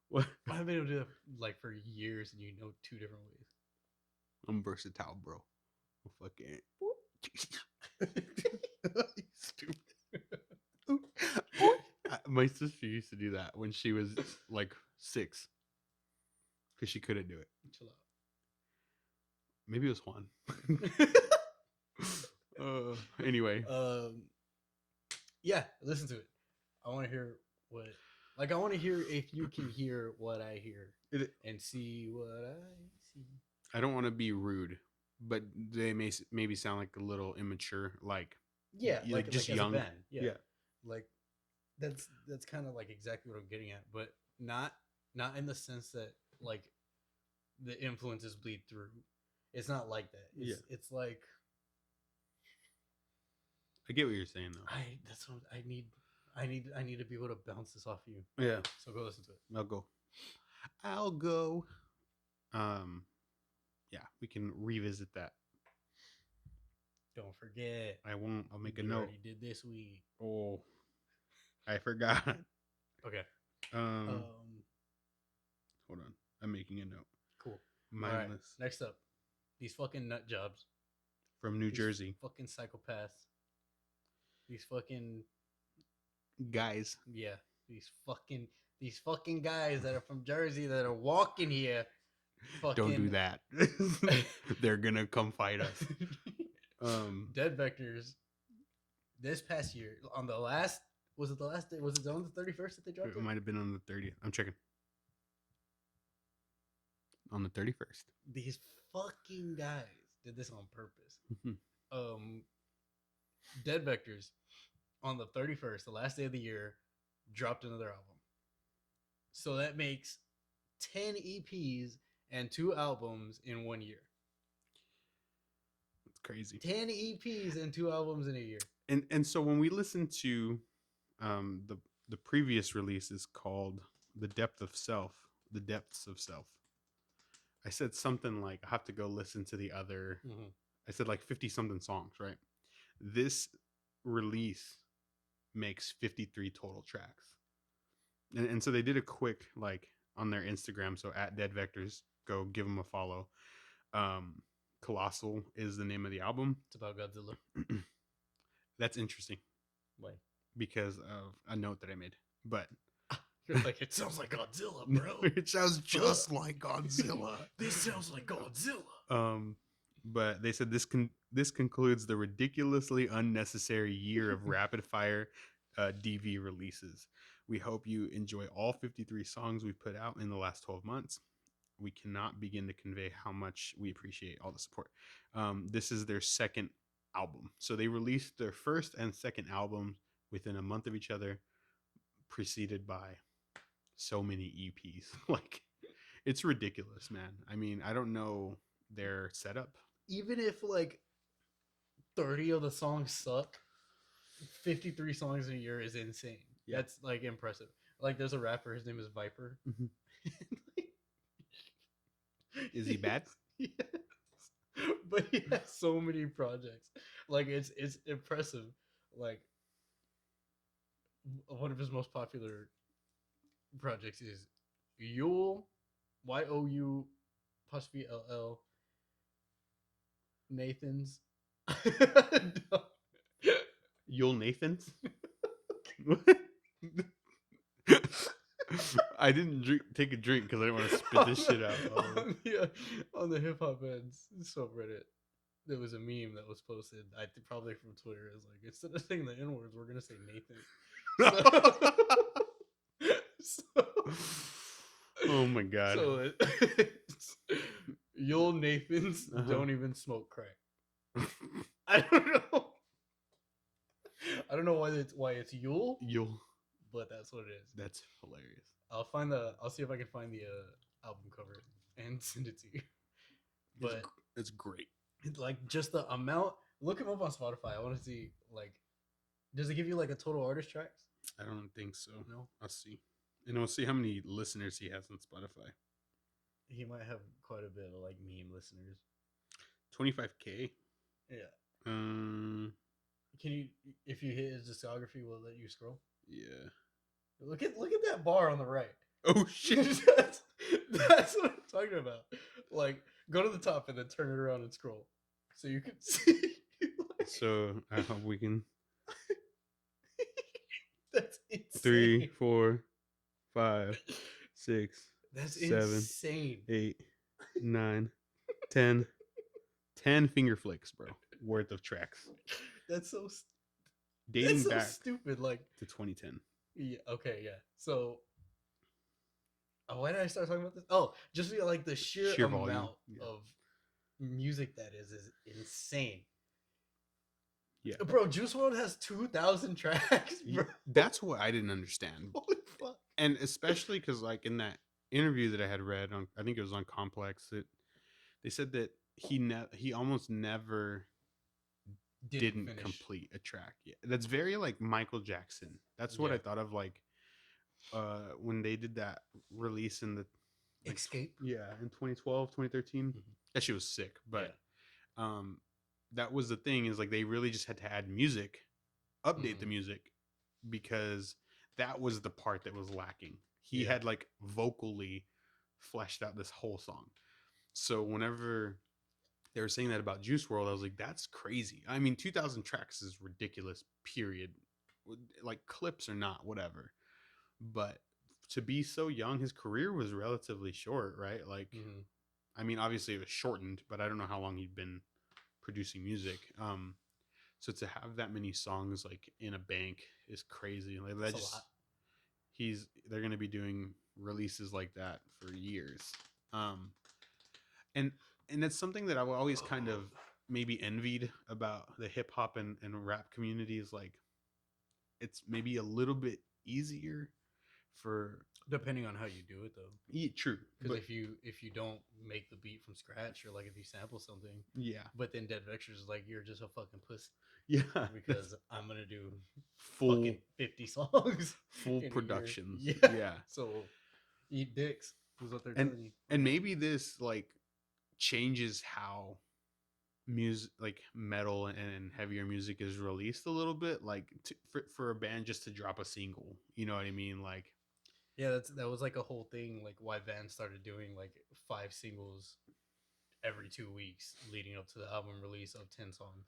What? I've been able to do that like for years and you know 2 different ways. I'm versatile, bro. Fucking. Stupid. My sister used to do that when she was like 6 because she couldn't do it. Chill out. Maybe it was Juan. Anyway. Yeah, listen to it. I want to hear what. Like, I want to hear if you can hear what I hear and see what I see. I don't want to be rude, but they maybe sound like a little immature, like like just like young. As a band. Yeah, like that's kind of like exactly what I'm getting at, but not in the sense that like the influences bleed through. It's not like that. It's like I get what you're saying though. That's what I need. I need to be able to bounce this off you. Yeah. So go listen to it. I'll go. Yeah, we can revisit that. Don't forget. I won't. I'll make a we note. Already did this week. Oh, I forgot. Okay. Hold on. I'm making a note. Cool. Mindless. All right. Next up, these fucking nut jobs from New Jersey. Fucking psychopaths. These fucking guys. Yeah. These fucking guys that are from Jersey that are walking here. Don't do that. They're gonna come fight us. DeadVectors. This past year, on the last, was it the last day? Was it on the 31st that they dropped it? It might have been on the 30th. I'm checking. On the 31st. These fucking guys did this on purpose. DeadVectors on the 31st, the last day of the year, dropped another album. So that makes 10 EPs and 2 albums in 1 year. That's crazy. 10 EPs and 2 albums in a year. And so when we listen to the previous release is called The Depths of Self. I said something like I have to go listen to the other. Mm-hmm. I said like 50 something songs, right? This release makes 53 total tracks. And so they did a quick like on their Instagram. So at DeadVectors, go give them a follow. Colossal is the name of the album. It's about Godzilla. That's interesting. Why? Because of a note that I made. But you're like, it sounds like Godzilla, bro. It sounds just like Godzilla. This sounds like Godzilla. But they said this concludes the ridiculously unnecessary year of rapid fire DV releases. We hope you enjoy all 53 songs we've put out in the last 12 months. We cannot begin to convey how much we appreciate all the support. This is their second album. So they released their first and second album within a month of each other, preceded by so many EPs. Like, it's ridiculous, man. I mean, I don't know their setup. Even if like 30 of the songs suck, 53 songs in a year is insane. Yeah. That's like impressive. Like, there's a rapper, his name is Viper. Mm-hmm. Is he bad? Yes. But he has so many projects. Like, it's impressive. Like, one of his most popular projects is Yule, YOU apostrophe LL Nathan's. Yul Nathans? I didn't take a drink because I didn't want to spit this shit out. On the hip hop ends subreddit, there was a meme that was posted. Probably from Twitter. Is like, instead of saying the N words, we're gonna say Nathan. So, Oh my god. so it's, Yul Nathans don't even smoke crack. I don't know. I don't know why it's Yule, Yul. but that's what it is. That's hilarious. I'll see if I can find the album cover and send it to you. But it's great. Like, just the amount. Look him up on Spotify. I want to see, like, does it give you like a total artist tracks? I don't think so. No. I'll see. And I'll see how many listeners he has on Spotify. He might have quite a bit of like meme listeners. 25K. Yeah. Can you, if you hit his discography, will it let you scroll? Yeah. Look at that bar on the right. Oh shit. that's what I'm talking about. Like, go to the top and then turn it around and scroll, so you can see. Like, so I hope we can. That's insane. 3, 4, 5, 6. That's 7, insane. 8, 9, 10. 10 finger flicks, bro, worth of tracks. That's so dating back stupid. Like, to 2010. Yeah. Okay. Yeah. So, why did I start talking about this? Oh, just like the sheer amount of music that is insane. Yeah, bro. Juice WRLD has 2,000 tracks. Bro. That's what I didn't understand. Holy fuck! And especially because, like, in that interview that I had read on, I think it was on Complex, they said that he almost never didn't complete a track. Yeah, that's very like Michael Jackson. That's what I thought of, like, when they did that release in the Escape. Yeah, in 2012, 2013. Mm-hmm. That shit was sick. But that was the thing, is like they really just had to add music, update the music, because that was the part that was lacking. He had like vocally fleshed out this whole song. So whenever they were saying that about Juice WRLD, I was like, that's crazy. I mean, 2,000 tracks is ridiculous, period. Like, clips or not, whatever. But to be so young, his career was relatively short, right? Like, I mean, obviously it was shortened, but I don't know how long he'd been producing music. So to have that many songs like in a bank is crazy. Like, that just, they're going to be doing releases like that for years. And that's something that I've always kind of maybe envied about the hip hop and rap communities. Like, it's maybe a little bit easier for, depending on how you do it, though. Yeah, true. Because if you don't make the beat from scratch, or like if you sample something, but then DeadVectors is like, you're just a fucking pussy. Yeah, because I'm gonna do full fucking 50 songs, full productions. Yeah. So eat dicks. Is what they're telling you. And maybe this like changes how music, like metal and heavier music, is released a little bit. Like, for a band just to drop a single, you know what I mean? Like, yeah, that was like a whole thing. Like, why bands started doing like 5 singles every 2 weeks leading up to the album release of 10 songs.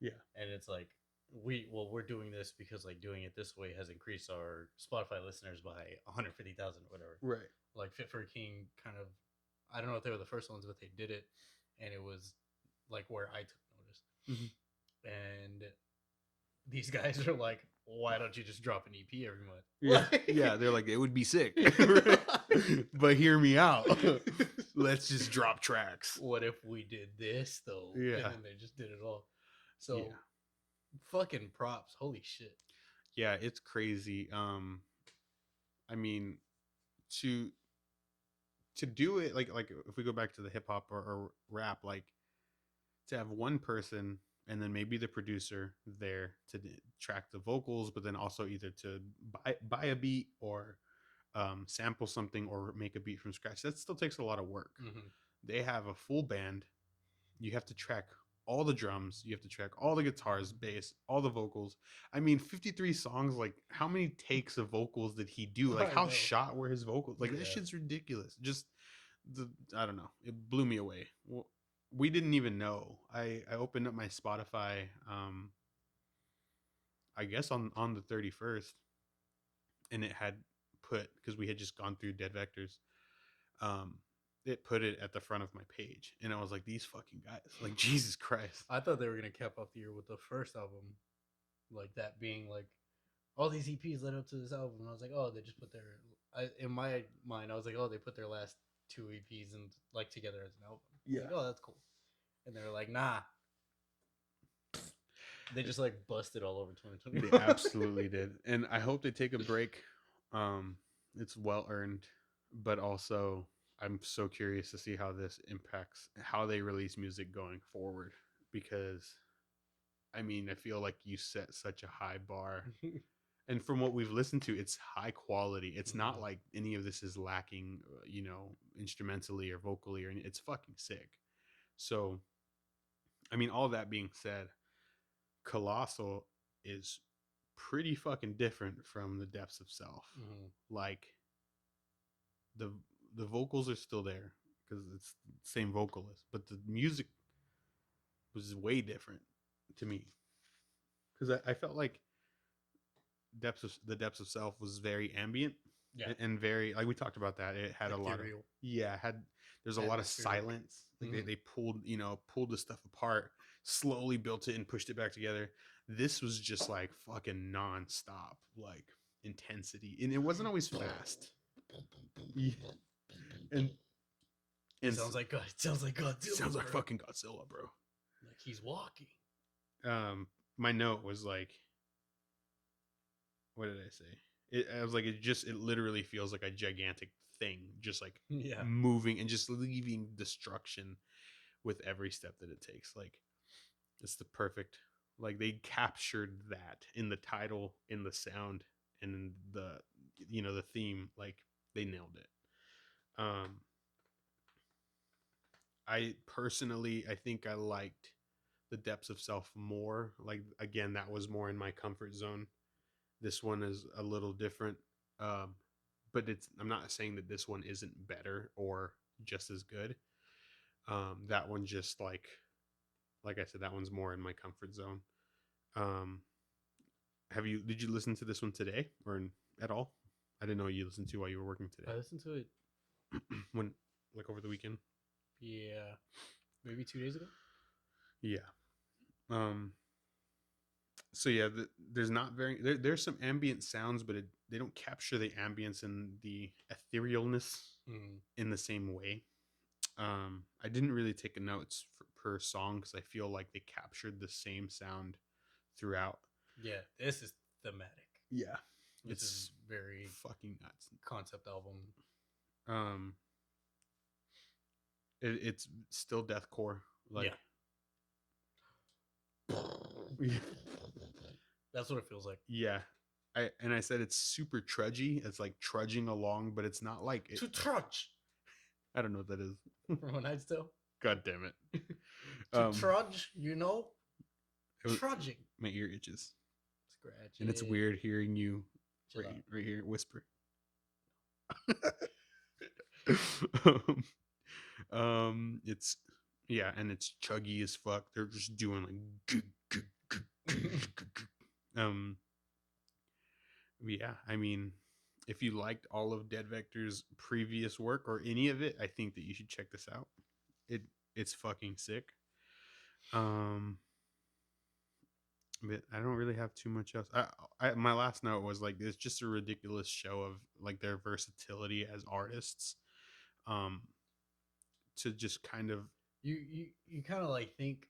Yeah. And it's like, we're doing this because like doing it this way has increased our Spotify listeners by 150,000 or whatever. Right. Like, Fit for a King kind of, I don't know if they were the first ones, but they did it, and it was like where I took notice. And these guys are like, why don't you just drop an EP every month? Yeah. Yeah, they're like, it would be sick. But hear me out. Let's just drop tracks. What if we did this though? Yeah. And then they just did it all. So fucking props. Holy shit. Yeah, it's crazy. I mean, to do it, like if we go back to the hip hop or rap, like, to have one person and then maybe the producer there to track the vocals, but then also either to buy a beat or sample something or make a beat from scratch, that still takes a lot of work. They have a full band. You have to track all the drums, you have to track all the guitars, bass, all the vocals. I mean, 53 songs, like how many takes of vocals did he do? Like I how know. shot were his vocals? Like that Yeah. shit's ridiculous. Just I don't know. It blew me away. Well, we didn't even know. I opened up my Spotify I guess on the 31st, and it had put, because we had just gone through DeadVectors, um it put it at the front of my page, and I was like, these fucking guys, like, Jesus Christ. I thought they were gonna cap off the year with the first album, like that being like all these EPs led up to this album. And I was like, oh, they just put their. In my mind, I was like, oh, they put their last two EPs and like together as an album. Yeah. Like, oh, that's cool. And they were like, nah. They just like busted all over 2020. They absolutely did, and I hope they take a break. It's well earned, but also I'm so curious to see how this impacts how they release music going forward, because I mean, I feel like you set such a high bar, and from what we've listened to, it's high quality. It's not like any of this is lacking, instrumentally or vocally, or it's fucking sick. So, I mean, all that being said, Colossal is pretty fucking different from the Depths of Self. Like the vocals are still there because it's the same vocalist, but the music was way different to me, because I felt like the Depths of Self was very ambient. Yeah. And very, like we talked about that, it had Ethereal. a lot of, there's a lot of silence. Like they pulled the stuff apart, slowly built it and pushed it back together. This was just like fucking nonstop, like intensity, and it wasn't always fast. Yeah. And it sounds like God. It sounds like Godzilla. It sounds like fucking Godzilla, bro. Like he's walking. My note was like, what did I say? I was like, it literally feels like a gigantic thing, just like moving and just leaving destruction with every step that it takes. Like, it's the perfect, like they captured that in the title, in the sound, and in the theme. Like they nailed it. I personally, I think I liked the Depths of Self more. Like, again, that was more in my comfort zone. This one is a little different, but I'm not saying that this one isn't better or just as good. That one just like I said, that one's more in my comfort zone. Did you listen to this one today or at all? I didn't know you listened to while you were working today. I listened to it when, like, over the weekend. Yeah, maybe 2 days ago. Yeah. So yeah, there's not there's some ambient sounds, but they don't capture the ambience and the etherealness in the same way. I didn't really take notes per song because I feel like they captured the same sound throughout. Yeah, this is thematic. Yeah, it's very fucking nuts. Concept album. It's still deathcore. Like, yeah. That's what it feels like. Yeah. I said it's super trudgy. It's like trudging along, but it's not like to trudge. I don't know what that is. From A Knight's Tale. God damn it. To trudge, trudging. My ear itches. Scratch. And it's weird hearing you right here whisper. It's and it's chuggy as fuck. They're just doing like yeah, I mean, if you liked all of DeadVectors' previous work or any of it, I think that you should check this out. It's fucking sick. But I don't really have too much else. My last note was like, it's just a ridiculous show of like their versatility as artists. To just kind of you kind of like think,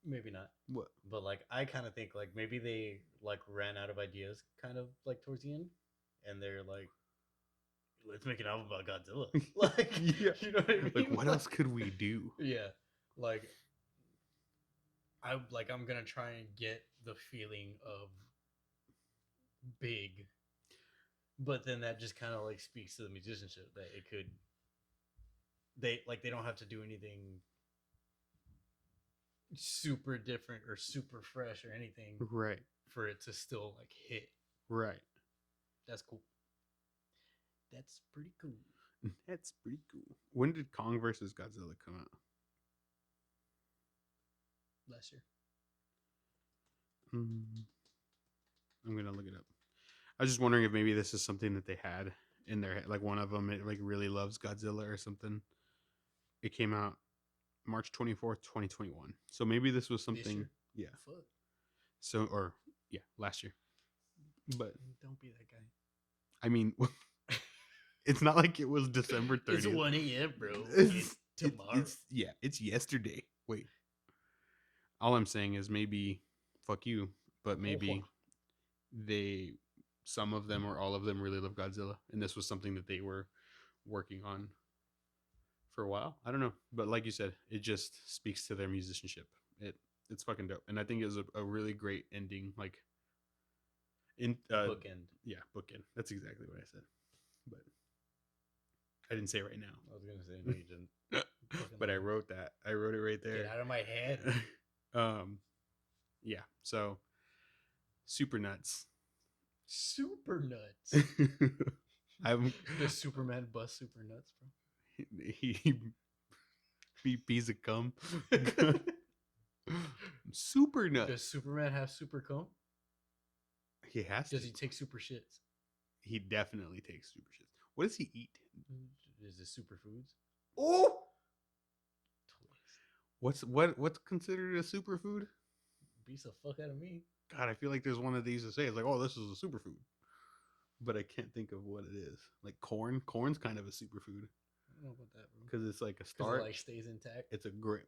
maybe not, what, but like I kind of think like maybe they like ran out of ideas kind of like towards the end, and they're like, let's make an album about Godzilla. Like, yeah. You know what I mean? Like, what else could we do? Yeah, like I'm gonna try and get the feeling of big, but then that just kind of like speaks to the musicianship that it could. They don't have to do anything super different or super fresh or anything Right. for it to still like hit. Right. That's cool. That's pretty cool. That's pretty cool. When did Kong versus Godzilla come out? Last year. I'm gonna look it up. I was just wondering if maybe this is something that they had in their head. Like one of them, it like really loves Godzilla or something. It came out March 24th, 2021. So maybe this was something. year? Yeah. Fuck. So or yeah, last year. But Don't be that guy. I mean, it's not like it was December 30th. It's 1 a.m., bro. It's tomorrow. It's yesterday. Wait. All I'm saying is maybe fuck you, but maybe some of them or all of them really love Godzilla, and this was something that they were working on for a while. I don't know, but like you said, it just speaks to their musicianship. It's fucking dope, and I think it was a really great ending. Like in bookend. Yeah, bookend. That's exactly what I said, but I didn't say it right now. I was gonna say no, you didn't. But I wrote that. I wrote it right there. Get out of my head. Yeah. So super nuts. Super nuts. I'm the Superman bust super nuts, bro. He piece of cum. Super nuts. Does Superman have super cum? He has Does to. he take super shits? He definitely takes super shits. What does he eat? Is it superfoods? Oh, what's considered a superfood? Beats the fuck out of me. God, I feel like there's one of these to say it's like, oh, this is a superfood, but I can't think of what it is. Like corn. Corn's kind of a superfood. I don't know about that, bro. Because it's like a starch. It like stays intact. It's a great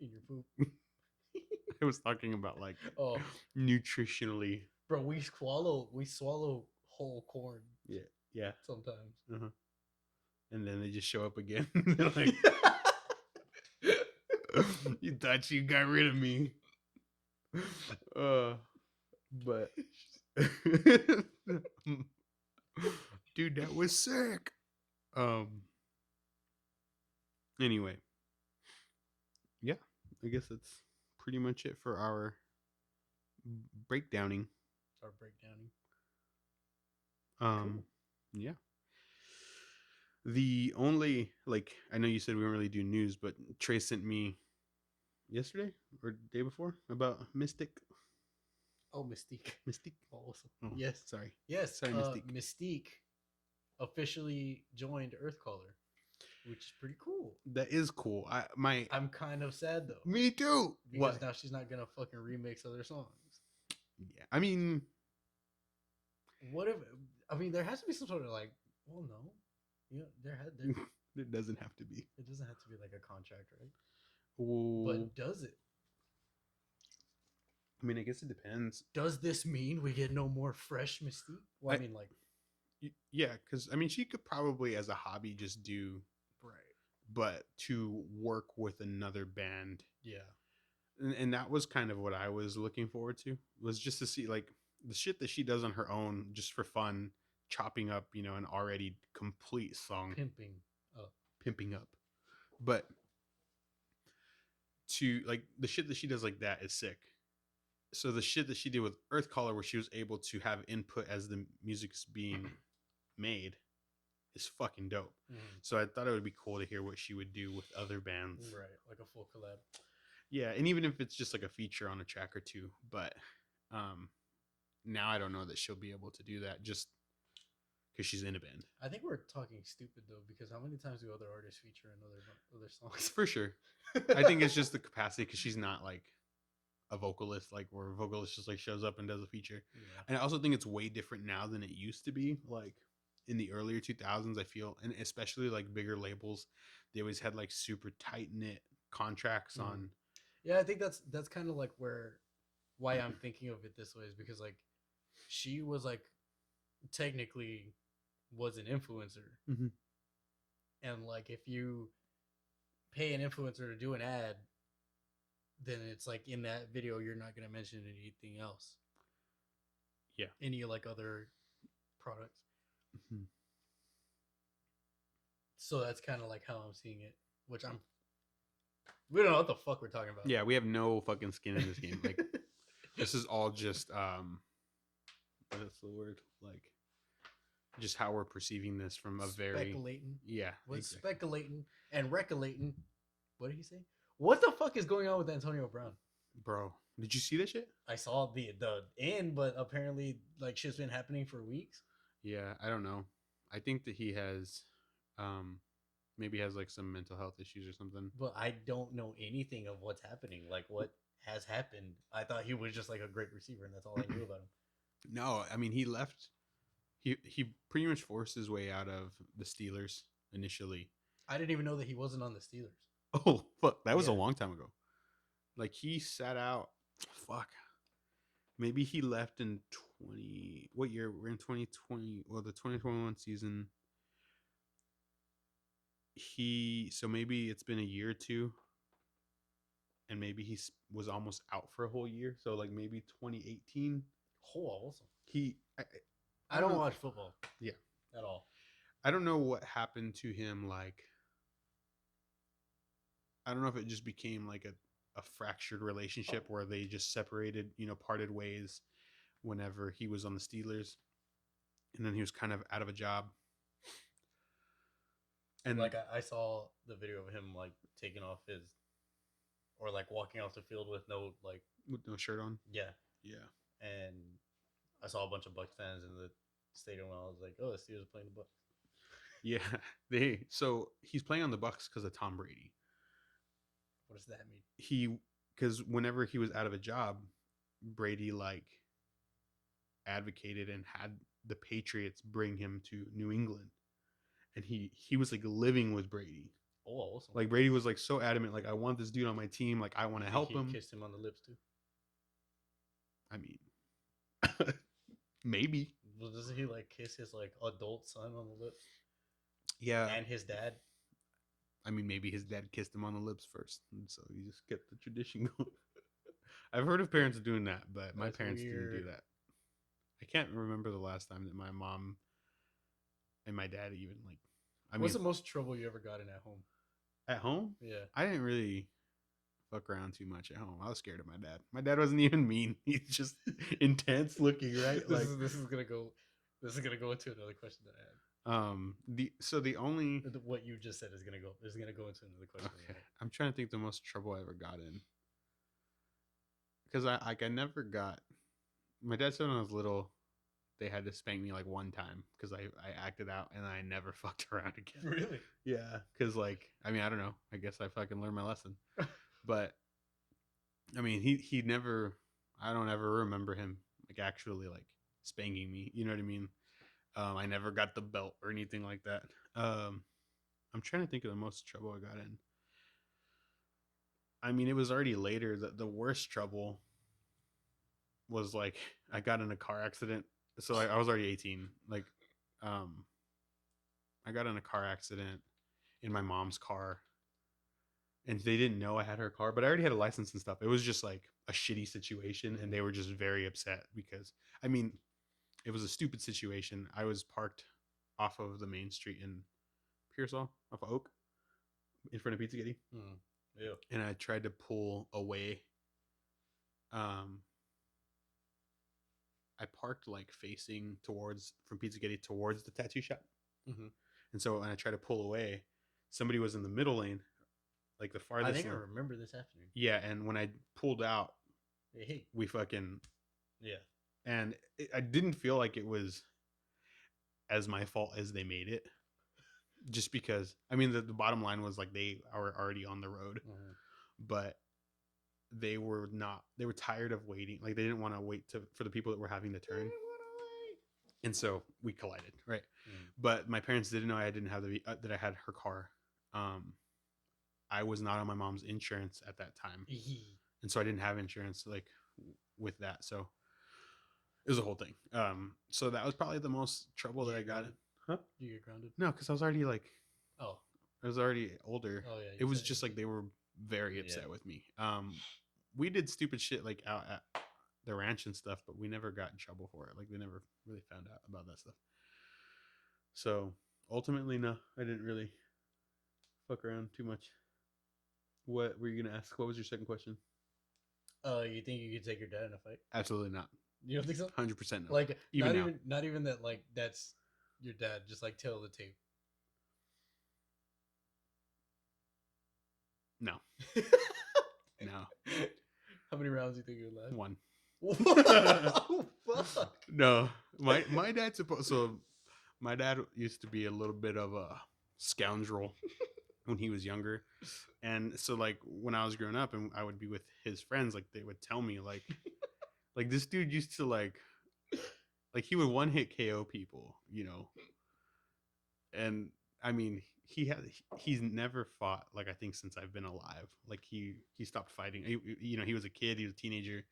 in your poop. I was talking about like nutritionally. Bro, we swallow whole corn. Yeah. Sometimes. And then they just show up again. Like, you thought you got rid of me. But dude, that was sick. Anyway. Yeah, I guess that's pretty much it for our breakdowning. Cool. Yeah. The only, like, I know you said we don't really do news, but Tre sent me yesterday or day before about Mystic. Oh, Mystique. Awesome. Oh, yes. Sorry. Yes. Sorry, Mystique officially joined Earthcaller, which is pretty cool. That is cool. I'm kind of sad though. Me too. Because now she's not gonna fucking remix other songs. Yeah. I mean, what if? I mean, there has to be some sort of like. Well, no. It doesn't have to be. It doesn't have to be like a contract, right? Ooh. But does it? I mean, I guess it depends. Does this mean we get no more fresh Mystique? Well, I mean, like, yeah, because I mean, she could probably, as a hobby, just do right. But to work with another band, yeah, and that was kind of what I was looking forward to, was just to see like the shit that she does on her own, just for fun, chopping up, an already complete song, pimping up, but to like the shit that she does like that is sick. So the shit that she did with Earthcaller, where she was able to have input as the music's being made, is fucking dope. So I thought it would be cool to hear what she would do with other bands, right? Like a full collab. Yeah, and even if it's just like a feature on a track or two, but now I don't know that she'll be able to do that just because she's in a band. I think we're talking stupid though, because how many times do other artists feature in other songs? For sure. I think it's just the capacity, because she's not like a vocalist, like where a vocalist just like shows up and does a feature. Yeah. And I also think it's way different now than it used to be. Like in the earlier 2000s, I feel, and especially like bigger labels, they always had like super tight knit contracts on. Yeah, I think that's kind of like why I'm thinking of it this way is because like she was like technically was an influencer, and like if you pay an influencer to do an ad, then it's like in that video you're not going to mention anything else. Yeah. Any like other products. So that's kind of like how I'm seeing it, which I'm We don't know what the fuck we're talking about. Yeah, we have no fucking skin in this game. Like, this is all just what's the word? Like, just how we're perceiving this from a very speculating. yeah. Was Exactly. speculating and recollecting. What did he say? What the fuck is going on with Antonio Brown? Bro, did you see that shit? I saw the end, but apparently like shit's been happening for weeks. Yeah, I don't know. I think that he has um maybe has like some mental health issues or something. But I don't know anything of what's happening. Like what has happened. I thought he was just like a great receiver, and that's all I knew about him. No, I mean he left. He pretty much forced his way out of the Steelers initially. I didn't even know that he wasn't on the Steelers. Oh fuck, that was a Yeah. long time ago. Like he sat out. Fuck. Maybe he left in 20. What year? We're in 2020. Well, the 2021 season. So maybe it's been a year or two, and maybe he was almost out for a whole year. So like maybe 2018. Oh, awesome. He. I don't watch football. Yeah. At all. I don't know what happened to him. Like, I don't know if it just became like a fractured relationship where they just separated, parted ways whenever he was on the Steelers, and then he was kind of out of a job. And like I saw the video of him like taking off his, or like walking off the field with no with no shirt on. Yeah. And I saw a bunch of Bucks fans in the stadium, and I was like, "Oh, the Steelers are playing the Bucks." Yeah, so he's playing on the Bucks because of Tom Brady. What does that mean? Because whenever he was out of a job, Brady like advocated and had the Patriots bring him to New England, and he was like living with Brady. Oh, awesome. Like Brady was like so adamant, like I want this dude on my team, like I want to help him. Kissed him on the lips too. I mean, maybe. Well, doesn't he like kiss his like adult son on the lips? Yeah. And his dad. I mean, maybe his dad kissed him on the lips first, and so he just kept the tradition going. I've heard of parents doing that, but my parents didn't do that. I can't remember the last time that my mom and my dad even like. What's the most trouble you ever got in at home? At home? Yeah. I didn't really fuck around too much at home. I was scared of my dad. My dad wasn't even mean. He's just intense looking, right? This is gonna go into another question that I had. The only what you just said is gonna go into another question. Okay. I'm trying to think the most trouble I ever got in. Because I never got. My dad said when I was little, they had to spank me like one time because I acted out and I never fucked around again. Really? Yeah. Because I don't know. I guess I fucking learned my lesson. But I mean, he never. I don't ever remember him like actually like spanking me. You know what I mean? I never got the belt or anything like that. I'm trying to think of the most trouble I got in. I mean, it was already later. The worst trouble was like I got in a car accident. So I was already 18. Like, I got in a car accident in my mom's car, and they didn't know I had her car, but I already had a license and stuff. It was just like a shitty situation, and they were just very upset because I mean, it was a stupid situation. I was parked off of the main street in Pearsall, off of Oak, in front of Pizza Kitty. Yeah. And I tried to pull away. I parked like facing from Pizza Kitty towards the tattoo shop. Mm-hmm. And so when I tried to pull away, somebody was in the middle lane, like the farthest. I think I remember this afternoon. Yeah, and when I pulled out, hey. we fucking. Yeah. And I didn't feel like it was as my fault as they made it. Just because, I mean, the bottom line was like they are already on the road, but they were not. They were tired of waiting. Like they didn't want to wait for the people that were having to turn. And so we collided, right? But my parents didn't know I didn't have that I had her car. I was not on my mom's insurance at that time, and so I didn't have insurance like with that. So it was a whole thing. So that was probably the most trouble that I got in. Huh? You get grounded? No, because I was already like. Oh. I was already older. Oh yeah. It was just like they were very upset with me. We did stupid shit like out at the ranch and stuff, but we never got in trouble for it. Like they never really found out about that stuff. So ultimately, no, I didn't really fuck around too much. What were you gonna ask? What was your second question? You think you could take your dad in a fight? Absolutely not. You don't think so? 100% no. Like, Even now. not even that. Like, that's your dad. Just like tail of the tape. No. No. How many rounds do you think you would last? One. Oh, fuck. No. My dad's supposed. So my dad used to be a little bit of a scoundrel when he was younger, and so like when I was growing up and I would be with his friends, like they would tell me like this dude used to like he would one hit KO people, you know. And I mean, he's never fought, like, I think since I've been alive. Like he stopped fighting. You know, he was a kid, he was a teenager.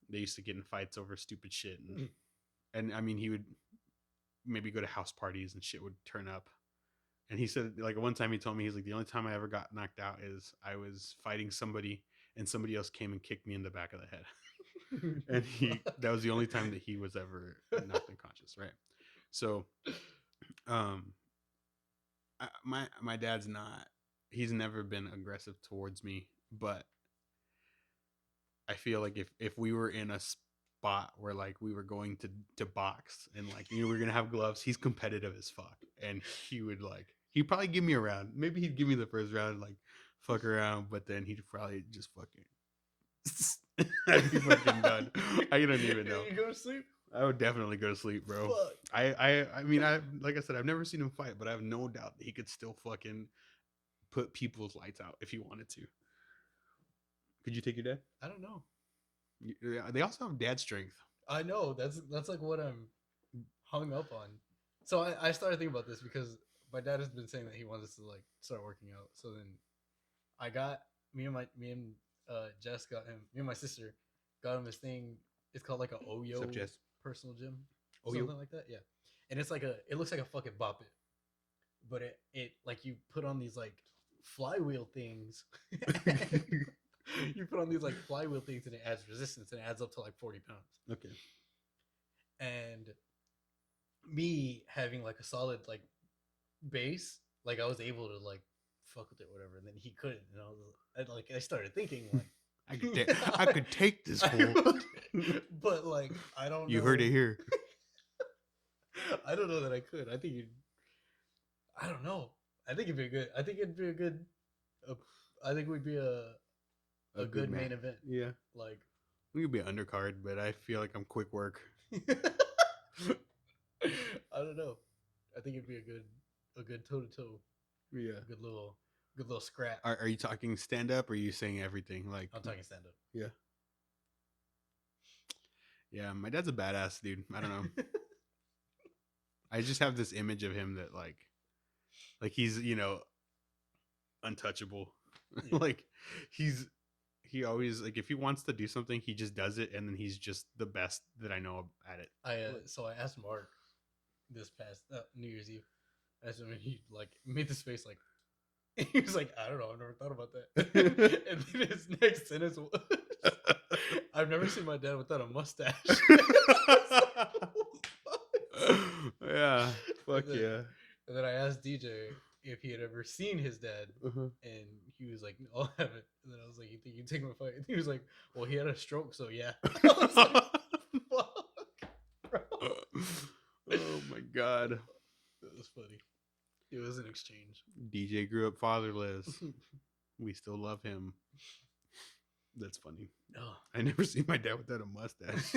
They used to get in fights over stupid shit, and I mean, he would maybe go to house parties and shit would turn up. And he said, like, one time he told me, he's like, the only time I ever got knocked out is I was fighting somebody and somebody else came and kicked me in the back of the head. And that was the only time that he was ever knocked unconscious, right? So my dad's not, he's never been aggressive towards me, but I feel like if we were in a spot where like we were going to box and like, you know, we're gonna have gloves, he's competitive as fuck, and he would like, he'd probably give me a round, maybe he'd give me the first round and like fuck around, but then he'd probably just fucking I'd be fucking done. I don't even know. You go to sleep? I would definitely go to sleep, bro. Fuck. I mean, like I said, I've never seen him fight, but I have no doubt that he could still fucking put people's lights out if he wanted to. Could you take your dad? I don't know. They also have dad strength. I know. That's like what I'm hung up on. So I started thinking about this because my dad has been saying that he wants us to like start working out. So then I got me and Jess got him. Me and my sister got him this thing. It's called like a Oyo personal gym, something like that. Yeah, and it's like it looks like a fucking bop it, but it like you put on these like flywheel things. You put on these like flywheel things and it adds resistance and it adds up to like 40 pounds. Okay. And me having like a solid like base, like I was able to like fuck with it, or whatever, and then he couldn't. And I started thinking like, I could take this fool. But like I don't. You heard it here. I don't know that I could. I think I don't know. I think it'd be good. I think it'd be a good. I think we'd be a good main event. Yeah. Like we could be an undercard, but I feel like I'm quick work. I don't know. I think it'd be a good toe to toe. Yeah. A good little scrap. Are you talking stand up or are you saying everything? Like I'm talking stand up. Yeah. Yeah, my dad's a badass dude. I don't know. I just have this image of him that like he's, you know, untouchable. Yeah. Like he always, like, if he wants to do something, he just does it, and then he's just the best that I know at it. So I asked Mark this past New Year's Eve. I asked him, and he like made this face like he was like, I don't know, I've never thought about that. And then his next sentence was, I've never seen my dad without a mustache. Yeah, fuck yeah. And then I asked DJ if he had ever seen his dad, and he was like, no, I haven't. And then I was like, you think you take my fight? And he was like, well, he had a stroke, so yeah. I was like, fuck, bro. Oh my god. That was funny. It was an exchange. DJ grew up fatherless. We still love him. That's funny. Oh. I never seen my dad without a mustache.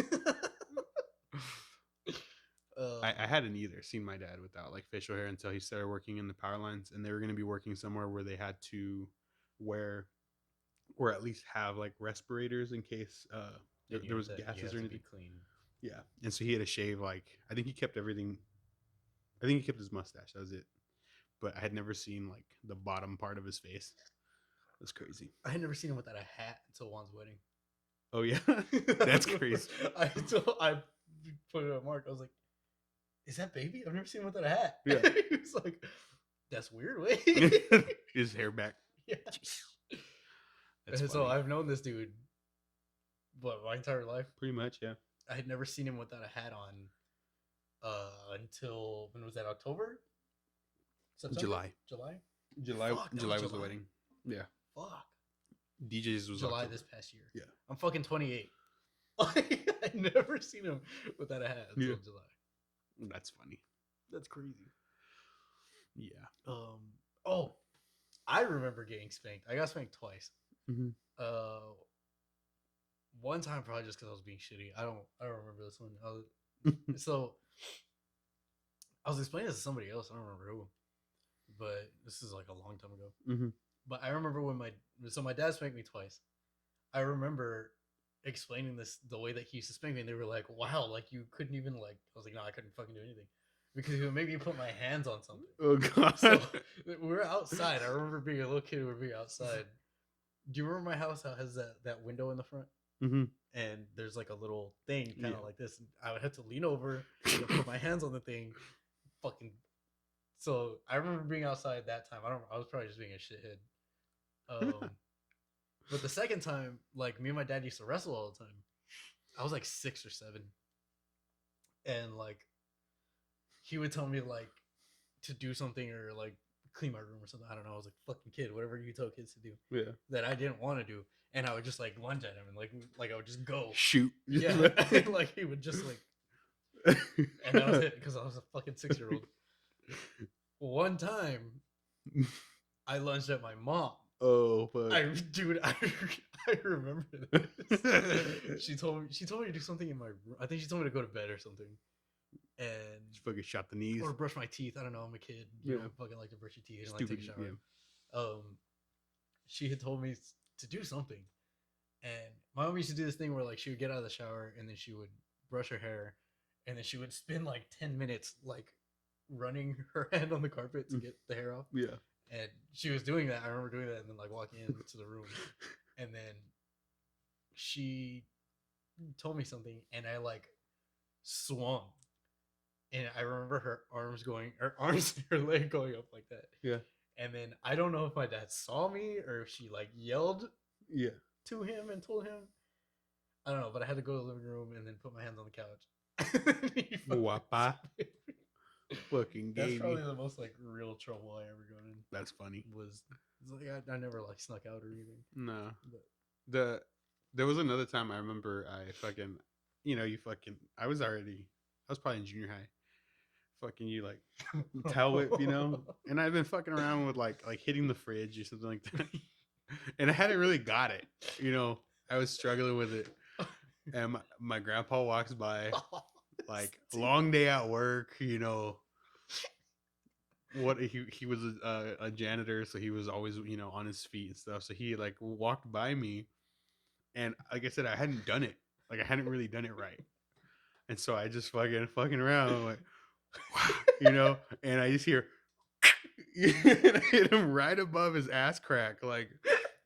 I hadn't either seen my dad without like facial hair until he started working in the power lines, and they were going to be working somewhere where they had to wear or at least have like respirators in case there was gases or anything. Clean. Yeah, and so he had to shave. Like, I think he kept everything. I think he kept his mustache. That was it. But I had never seen like the bottom part of his face. That's crazy. I had never seen him without a hat until Juan's wedding. Oh yeah, that's crazy. I put it on Mark. I was like, "Is that baby? I've never seen him without a hat." Yeah. He was like, "That's weird." Wait. His hair back. Yeah. That's and funny. so I've known this dude, my entire life. Pretty much, yeah. I had never seen him without a hat on until, when was that, October? September? July. July Was the wedding. Yeah. Fuck. DJs was July October. this past year. Yeah. I'm fucking 28. Like, I never seen him without a hat until July. That's funny. That's crazy. Yeah. Oh, I remember getting spanked. I got spanked twice. Mm-hmm. One time probably just because I was being shitty. I don't remember this one. So I was explaining this to somebody else. I don't remember who, but this is like a long time ago. Mm-hmm. But I remember when my dad spanked me twice. I remember explaining this the way that he used to spank me, and they were like, "Wow, like you couldn't even like." I was like, "No, I couldn't fucking do anything." Because he would make me put my hands on something. Oh god! So we were outside. I remember being a little kid. We were being outside. Do you remember my house? How it has that window in the front? Mm-hmm. And there's like a little thing, kind of like this. And I would have to lean over and put my hands on the thing. Fucking. So I remember being outside that time. I was probably just being a shithead. But the second time, like me and my dad used to wrestle all the time. I was like 6 or 7, and like he would tell me like to do something or like clean my room or something. I don't know. I was like fucking kid, whatever you tell kids to do. Yeah. That I didn't want to do, and I would just like lunge at him and like I would just go shoot. Yeah, like he would just like, and that was it because I was a fucking 6-year-old. One time, I lunged at my mom. Oh, fuck. I remember this. She told me to do something in my room. I think she told me to go to bed or something. And just fucking shot the knees or brush my teeth. I don't know. I'm a kid. You know, fucking like to brush your teeth and like take a shower. Yeah. She had told me to do something, and my mom used to do this thing where like she would get out of the shower and then she would brush her hair, and then she would spend like 10 minutes like running her hand on the carpet to get the hair off. Yeah. And she was doing that. I remember doing that and then like walking into the room. And then she told me something and I like swung. And I remember her leg going up like that. Yeah. And then I don't know if my dad saw me or if she like yelled to him and told him. I don't know, but I had to go to the living room and then put my hands on the couch. Wapa. Fucking That's probably the most like real trouble I ever got in. That's funny. Was like I never like snuck out or anything. No. But there was another time I remember I fucking I was probably in junior high. Fucking you like tail whip, and I've been fucking around with like hitting the fridge or something like that. And I hadn't really got it. I was struggling with it. And my grandpa walks by, like long day at work, what he was a janitor, so he was always on his feet and stuff. So he like walked by me, and like I said, I hadn't done it. Like I hadn't really done it right, and so I just fucking around, I'm like, and I just hear, and I hit him right above his ass crack, like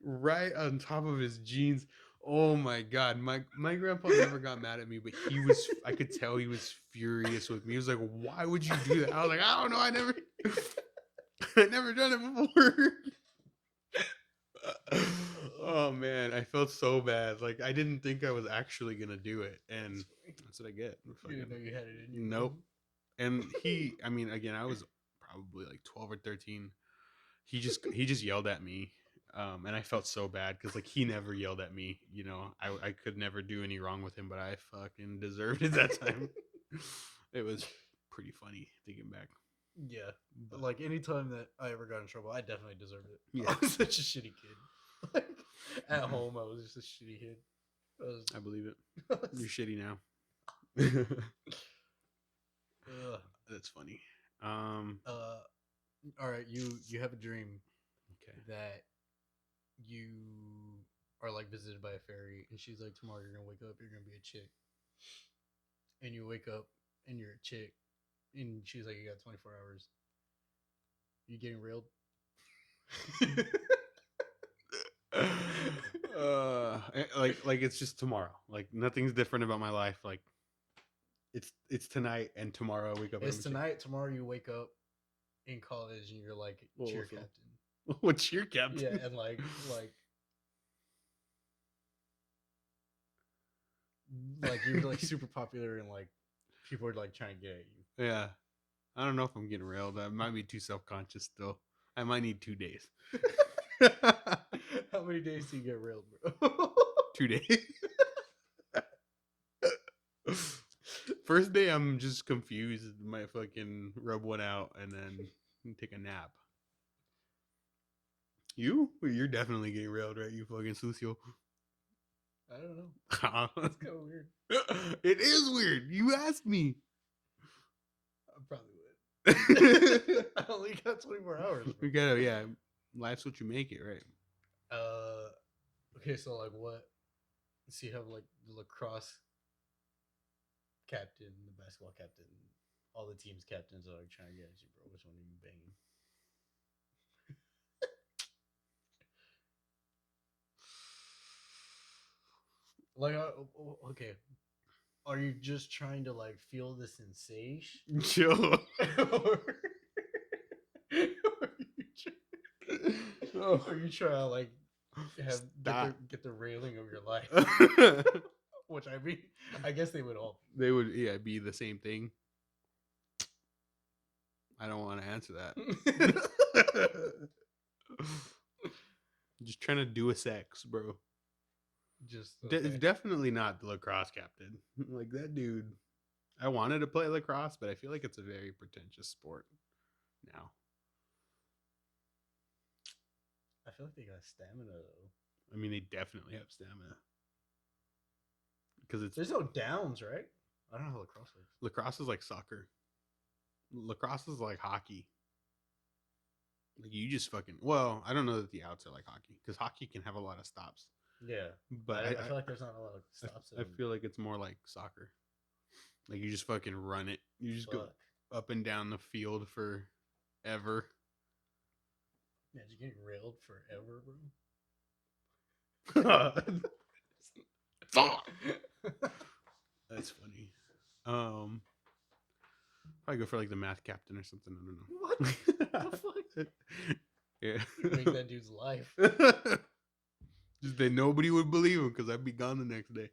right on top of his jeans. Oh my god, my grandpa never got mad at me, but I could tell he was furious with me. He was like, "Why would you do that?" I was like, "I don't know, I never done it before." Oh man, I felt so bad. Like I didn't think I was actually gonna do it, and that's what I get. You didn't know you had it in you. Nope. And again, I was probably like 12 or 13. He just yelled at me. And I felt so bad because like he never yelled at me, I could never do any wrong with him, but I fucking deserved it that time. It was pretty funny thinking back. Yeah, but like anytime that I ever got in trouble, I definitely deserved it. Yeah. I was such a shitty kid. Like, at home, I was just a shitty kid. I believe it. You're shitty now. That's funny. All right, you have a dream. Okay. That you are like visited by a fairy, and she's like, tomorrow you're gonna wake up, you're gonna be a chick, and you wake up and you're a chick, and she's like, you got 24 hours. You getting railed? Like it's just tomorrow. Like nothing's different about my life. Like it's tonight and tomorrow I wake up. It's tonight. Tomorrow you wake up in college and you're like cheer captain. What cheer captain? Yeah, and like you're like super popular and like people are like trying to get at you. Yeah, I don't know if I'm getting railed. I might be too self-conscious still. I might need 2 days. How many days do you get railed, bro? 2 days. First day, I'm just confused. Might fucking rub one out and then take a nap. You're definitely getting railed, right? You fucking sucio. I don't know. That's kind of weird. It is weird. You asked me. I probably would. I only got 24 hours. We gotta, yeah. Life's what you make it, right? Okay, so like what? So you have like the lacrosse captain, the basketball captain, all the teams captains are like trying to get at you, bro. Which one are you banging? Like, okay, are you just trying to like feel the sensation? Chill. Are you trying to like get the railing of your life? Which I mean, I guess they would all. They would, yeah, be the same thing. I don't want to answer that. Just trying to do a sex, bro. Just It's definitely not the lacrosse captain. Like that dude. I wanted to play lacrosse, but I feel like it's a very pretentious sport now. I feel like they got stamina though. I mean, they definitely have stamina. Because there's no downs, right? I don't know how lacrosse works. Lacrosse is like soccer. Lacrosse is like hockey. Like you just fucking. Well, I don't know that the outs are like hockey because hockey can have a lot of stops. Yeah, but I feel like there's not a lot of stops. I feel like it's more like soccer. Like you just fucking run it. You just go up and down the field forever. Yeah, you're getting railed forever, bro. That's funny. Probably go for like the math captain or something. I don't know. What the fuck? Yeah, you make that dude's life. Just that nobody would believe him because I'd be gone the next day.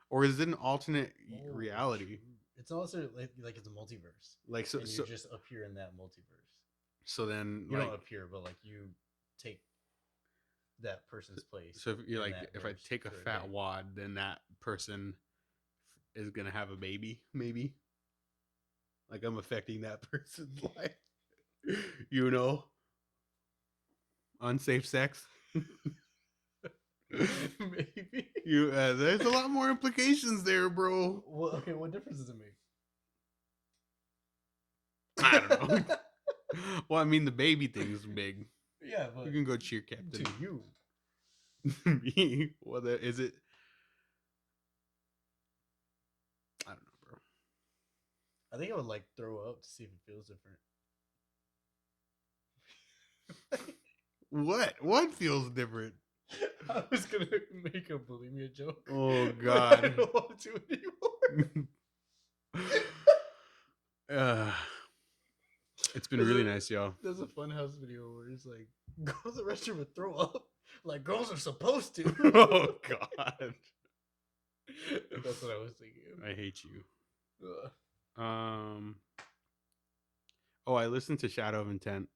Or is it an alternate reality? It's also like it's a multiverse. Like so, and you just appear in that multiverse. So then you don't appear, but like you take that person's place. So if you're like, if I take a fat wad, then that person is gonna have a baby, maybe. Like I'm affecting that person's life. You know, unsafe sex. Maybe there's a lot more implications there, bro. Well, okay, what difference does it make? I don't know. Well, I mean, the baby thing's big. Yeah, but you can go cheer captain. To you. Me? Well, is it? I don't know, bro. I think I would like throw up to see if it feels different. What feels different? I was gonna make a bulimia joke. Oh God! I don't want to anymore. It's been really nice, y'all. There's a Funhouse video where it's like, go to the restroom and throw up like girls are supposed to. Oh God! That's what I was thinking. I hate you. Oh, I listened to Shadow of Intent.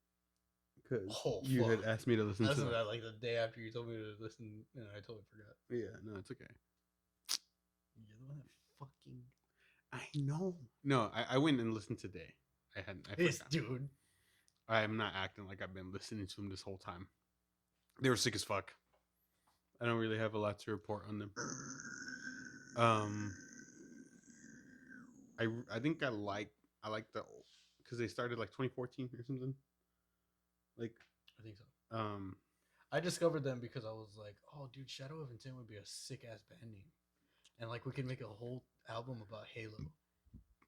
Because you had asked me to listen to that like the day after you told me to listen, and I totally forgot. Yeah, no, it's okay. You're the one that fucking. I know. No, I went and listened today. I this dude. I'm not acting like I've been listening to him this whole time. They were sick as fuck. I don't really have a lot to report on them. I think I like the because they started like 2014 or something. Like I think so. I discovered them because I was like, oh dude, Shadow of Intent would be a sick ass band name. And like we could make a whole album about Halo.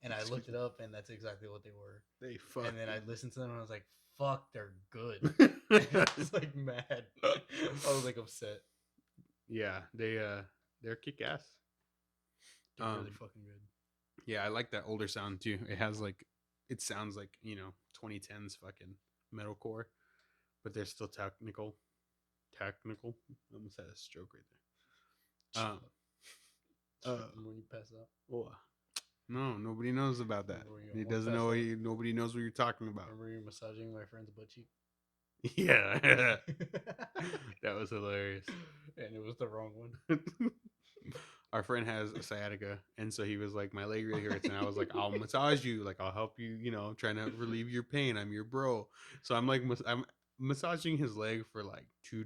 And I looked it up and that's exactly what they were. They fuck. And then I listened to them and I was like, fuck, they're good. I was like mad. I was like upset. Yeah, they're kick ass. They're really fucking good. Yeah, I like that older sound too. It sounds like, 2010s fucking metalcore, but they're still technical. I almost had a stroke right there. When you pass out. Oh, no, nobody knows about that. He doesn't know. Nobody knows what you're talking about. Remember you massaging my friend's butt cheek? Yeah, that was hilarious. And it was the wrong one. Our friend has a sciatica, and so he was like, "My leg really hurts," and I was like, "I'll massage you. Like, I'll help you. You know, I'm trying to relieve your pain. I'm your bro." So I'm like, I'm massaging his leg for like 2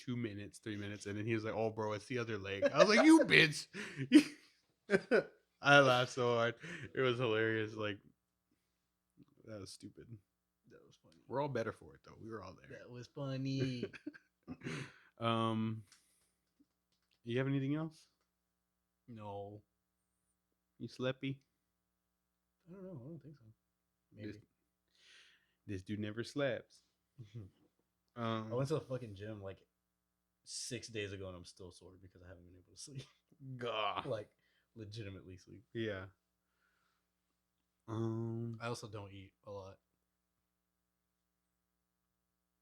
minutes, 3 minutes, and then he was like, "Oh, bro, it's the other leg." I was like, "You bitch!" I laughed so hard. It was hilarious. Like, that was stupid. That was funny. We're all better for it though. We were all there. That was funny. You have anything else? No. You sleepy? I don't know. I don't think so. Maybe. This dude never slaps. I went to the fucking gym like 6 days ago and I'm still sore because I haven't been able to sleep. Gah. Like legitimately sleep. Yeah. I also don't eat a lot.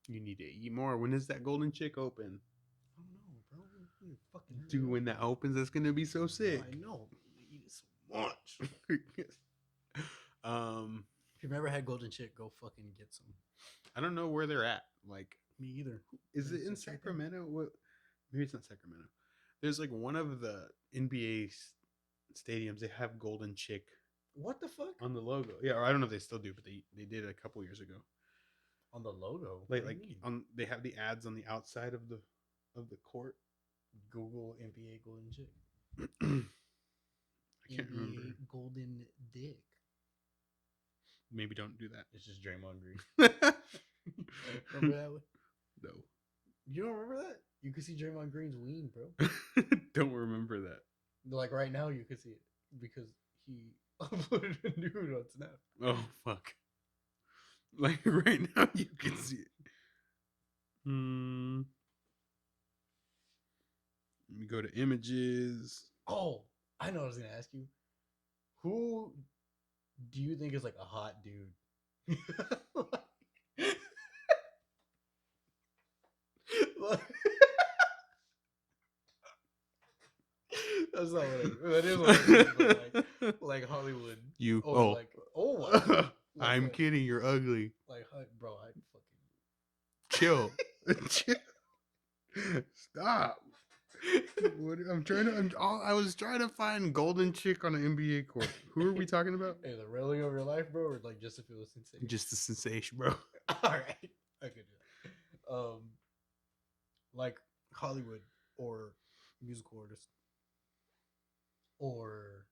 You need to eat more. When is that golden chick open? I don't know, bro. Fucking Dude, when that opens, that's gonna be so sick. I know. You eat it so much. If you've never had golden chick, go fucking get some. I don't know where they're at. Like, me either. Is it in Sacramento? What? Maybe it's not Sacramento. There's like one of the NBA stadiums. They have golden chick. What the fuck? On the logo? Yeah, or I don't know if they still do, but they did it a couple years ago. On the logo? Like they have the ads on the outside of the court. Google NBA golden chick. I can't remember. Golden dick. Maybe don't do that. It's just Draymond Green. Remember that one? No. You don't remember that? You could see Draymond Green's ween, bro. Don't remember that. Like right now, you could see it because he uploaded a nude on Snap. Oh fuck! Like right now, you can see it. Let me go to images. Oh, I know what I was gonna ask you. Who do you think is like a hot dude? That's not what that is what I mean, like Hollywood. You I'm kidding, you're ugly. Like, bro, I fucking chill. Stop. I was trying to find golden chick on an NBA court. Who are we talking about? Hey, the railing of your life, bro, or like just to feel a sensation? Just a sensation, bro. All right, I could do that. Like Hollywood or musical artist or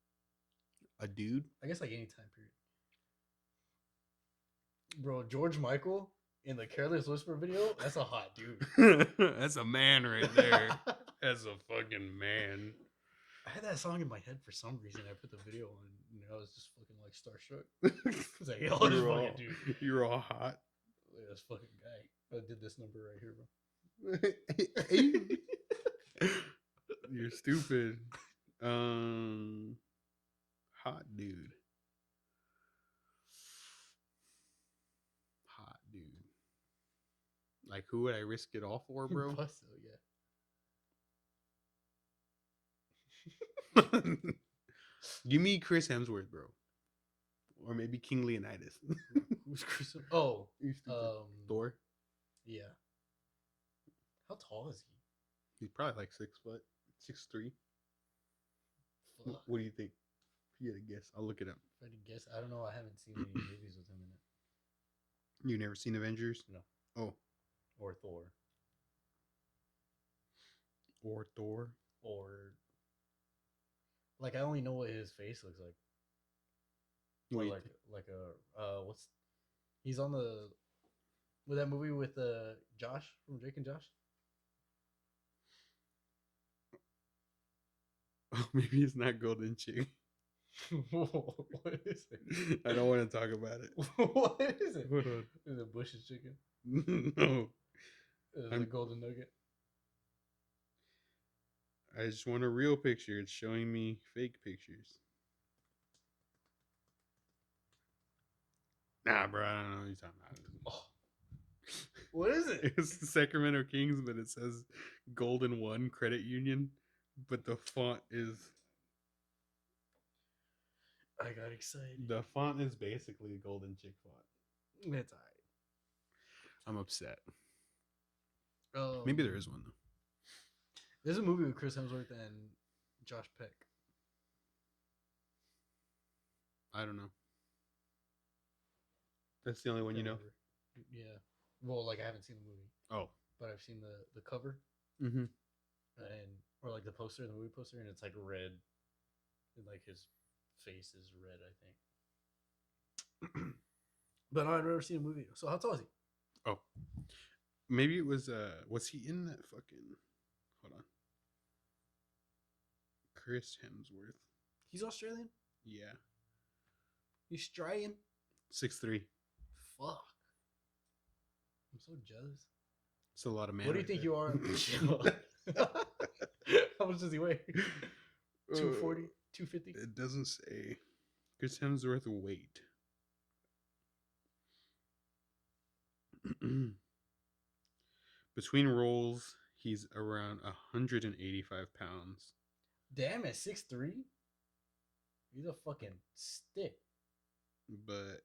a dude. I guess like any time period. Bro, George Michael in the Careless Whisper video, that's a hot dude. That's a man right there. That's a fucking man. I had that song in my head for some reason. I put the video on and I was just fucking like starstruck. I was like, yo, this fucking dude. You're all hot. Look at this fucking guy. I did this number right here, bro. You're stupid. Hot dude. Hot dude. Like, who would I risk it all for, bro? Busto, yeah. Give me Chris Hemsworth, bro. Or maybe King Leonidas. Who's Chris? Oh, Thor. Yeah. How tall is he? He's probably like 6 foot, 6'3". Fuck. What do you think? If you had to guess, I'll look it up. If I had to guess, I don't know. I haven't seen any movies with him in it. You never seen Avengers? No. Oh. Or Thor. Or like I only know what his face looks like. Or like a what's he's on with that movie with Josh from Drake and Josh. Oh, maybe it's not Golden Chick. What is it? I don't want to talk about it. What is it? Hold on. Is it Bush's chicken? No. Is it a golden nugget? I just want a real picture. It's showing me fake pictures. Nah, bro, I don't know what you're talking about. Oh. What is it? It's the Sacramento Kings, but it says Golden One Credit Union, but the font is... I got excited. The font is basically a Golden Chick font. That's all right. I'm upset. Maybe there is one though. There's a movie with Chris Hemsworth and Josh Peck. I don't know. That's the only one you know. Yeah. Well, like I haven't seen the movie. Oh. But I've seen the cover. Mm-hmm. Or like the poster, the movie poster, and it's like red. And like his face is red, I think. But no, I've never seen a movie. So how tall is he? Oh. Maybe it was he in that fucking hold on. Chris Hemsworth. He's Australian? Yeah. He's Australian? 6'3". Fuck. I'm so jealous. It's a lot of man. What do you think you are? How much does he weigh? 240? 250? It doesn't say. Chris Hemsworth weight. Between roles, he's around 185 pounds. Damn, at 6'3"? He's a fucking stick. But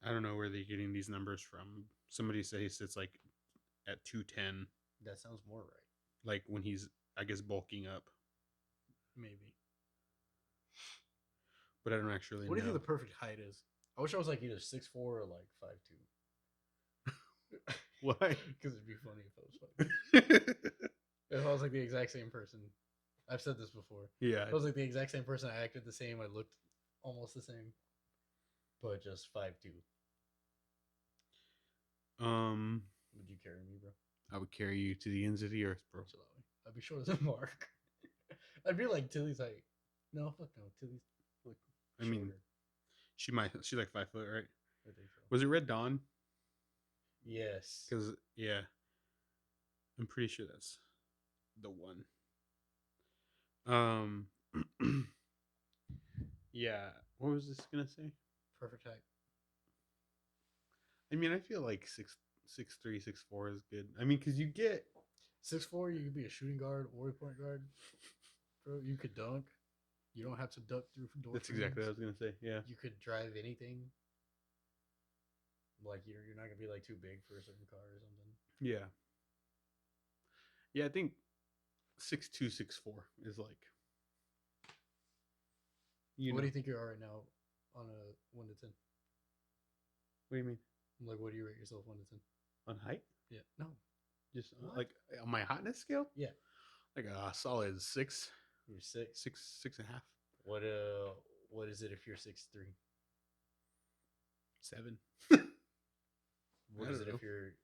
I don't know where they're getting these numbers from. Somebody said he sits like at 210. That sounds more right. Like when he's, I guess, bulking up. Maybe. But I don't actually know. What do you think the perfect height is? I wish I was like either 6'4" or like 5'2". Why? Because it'd be funny if I was 5'2". If I was like the exact same person. I've said this before. Yeah. If I was like the exact same person, I acted the same, I looked almost the same. But just 5'2". Would you carry me, bro? I would carry you to the ends of the earth, bro. I'd be short as a mark. I'd be like Tilly's height. No, fuck no. Tilly's like I mean, she's like 5 foot, right? I think so. Was it Red Dawn? Yes. Because, yeah. I'm pretty sure that's the one. Yeah. What was this gonna say? Perfect height. I mean, I feel like 6'3", 6'4" is good. I mean, because you get 6'4", you could be a shooting guard or a point guard. Bro, you could dunk. You don't have to duck through door. That's exactly what I was gonna say. Yeah. You could drive anything. Like you're not gonna be like too big for a certain car or something. Yeah. Yeah, I think 6'2", 6'4" is like. What do you think you are right now on a 1 to 10? What do you mean? Like, what do you rate yourself 1 to 10? On height? Yeah. No. Just like on my hotness scale? Yeah. Like a solid 6. You're 6. 6.5. What is it if you're 6'3"? 7. What is it if you're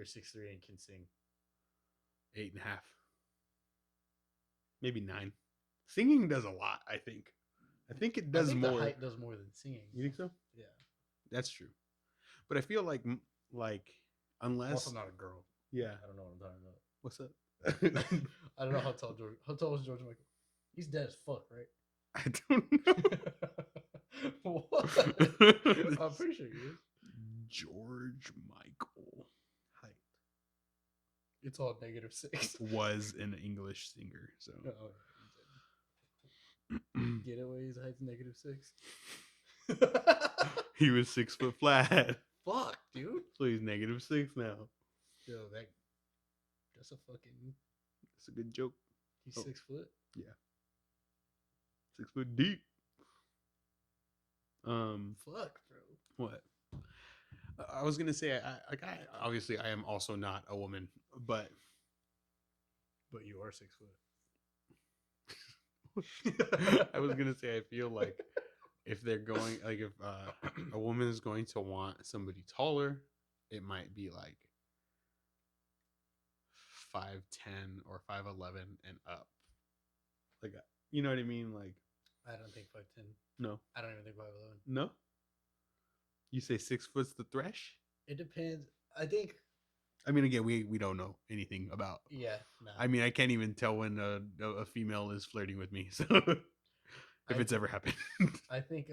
6'3" and can sing? 8.5. Maybe 9. Singing does a lot, I think. I think it does more. The height does more than singing. You think so? Yeah. That's true. But I feel like unless. Also not a girl. Yeah. I don't know what I'm talking about. What's up? I don't know how tall is George Michael? He's dead as fuck, right? I don't know. What? I'm pretty sure he is. George Michael. Height. It's all -6. Was an English singer, so. Oh, Getaway's height's -6. He was 6 foot flat. Fuck, dude. So he's -6 now. Yo, that's a fucking. That's a good joke. He's 6 foot. Yeah. 6 foot deep. Fuck, bro. What? I was gonna say, I obviously I am also not a woman, but you are 6 foot. I was gonna say I feel like if they're going like if a woman is going to want somebody taller, it might be like 5'10" or 5'11" and up. Like, you know what I mean? Like, I don't think 5'10". No. I don't even think 5'11". No. You say 6 foot's the thresh? It depends. I think. I mean, again, we don't know anything about. Yeah. Nah. I mean, I can't even tell when a female is flirting with me. So, if it's ever happened. I think.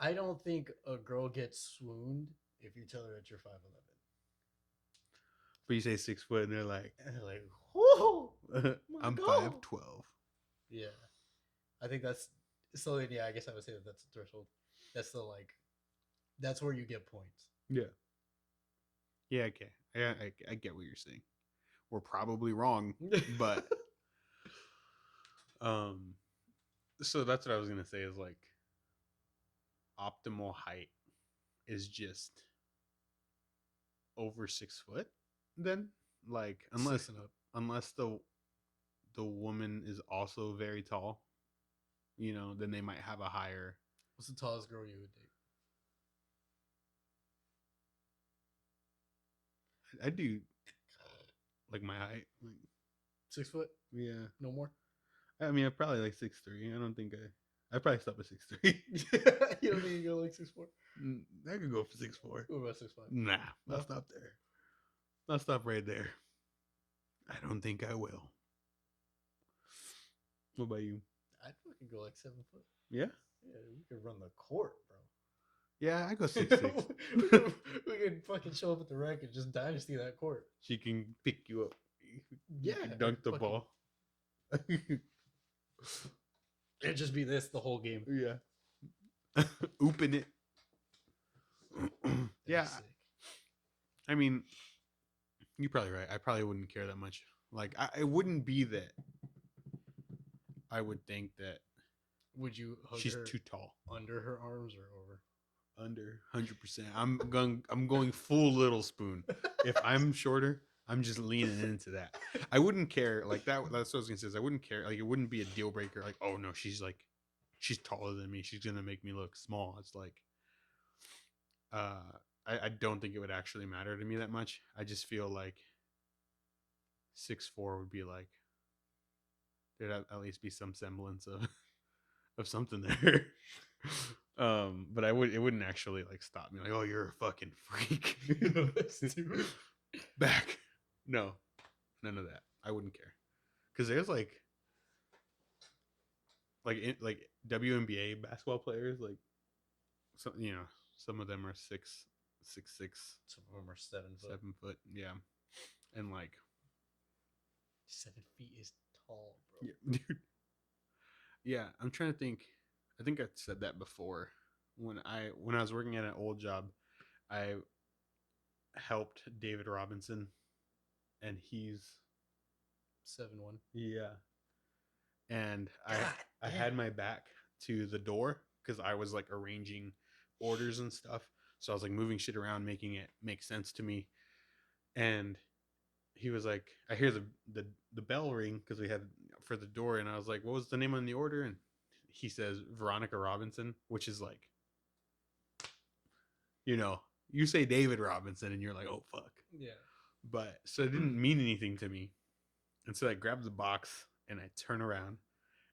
I don't think a girl gets swooned if you tell her that you're 5'11". But you say 6 foot, and they're like, whoa, I'm 5'12". Yeah, I think that's so. Then, yeah, I guess I would say that that's the threshold. That's the like. That's where you get points. Yeah. Yeah. Okay. I get what you're saying. We're probably wrong, but um. So that's what I was gonna say is like optimal height is just over 6 foot. Then like Six and up. unless the woman is also very tall, then they might have a higher. What's the tallest girl you would date? I do like my height. Like, 6 foot? yeah. No more? I mean, I probably like 6'3". I don't think I probably stop at 6'3". You don't think you go like 6'4"? I could go for 6'4". What about 6'5"? Nah, No? I'll stop there. I'll stop right there. I don't think I will. What about you? I'd fucking go like 7 foot. Yeah? Yeah, we could run the court, bro. Yeah, I go 6'6". we could fucking show up at the rec and just dynasty that court. She can pick you up. Yeah. You can dunk the fucking- ball. It'd just be this the whole game. Yeah. Open it. Yeah. Sick. I mean, you're probably right. I probably wouldn't care that much. Like, it wouldn't be that I would think that Would you hug she's her too tall. under her arms or over? Under 100%. I'm going full little spoon. If I'm shorter, I'm just leaning into that. I wouldn't care like that. That's what I was gonna say. I wouldn't care. Like it wouldn't be a deal breaker. Like, oh no, she's taller than me. She's gonna make me look small. It's like, I don't think it would actually matter to me that much. I just feel like 6'4" would be like there'd at least be some semblance of something there. But it wouldn't actually like stop me. Like, oh, you're a fucking freak. Back. No, none of that. I wouldn't care. Because there's like WNBA basketball players, like some of them are 6'6". Some of them are 7 foot. 7 foot, yeah. And like 7 feet is tall, bro. yeah, dude. Yeah, I'm trying to think. I think I said that before. When I was working at an old job, I helped David Robinson, and he's 7'1". yeah. And I had my back to the door because I was like arranging orders and stuff. So I was like moving shit around, making it make sense to me. And he was like, I hear the bell ring because we had for the door, and I was like, what was the name on the order? And he says Veronica Robinson, which is like, you say David Robinson and you're like, oh fuck. Yeah. But so it didn't mean anything to me. And so I grab the box and I turn around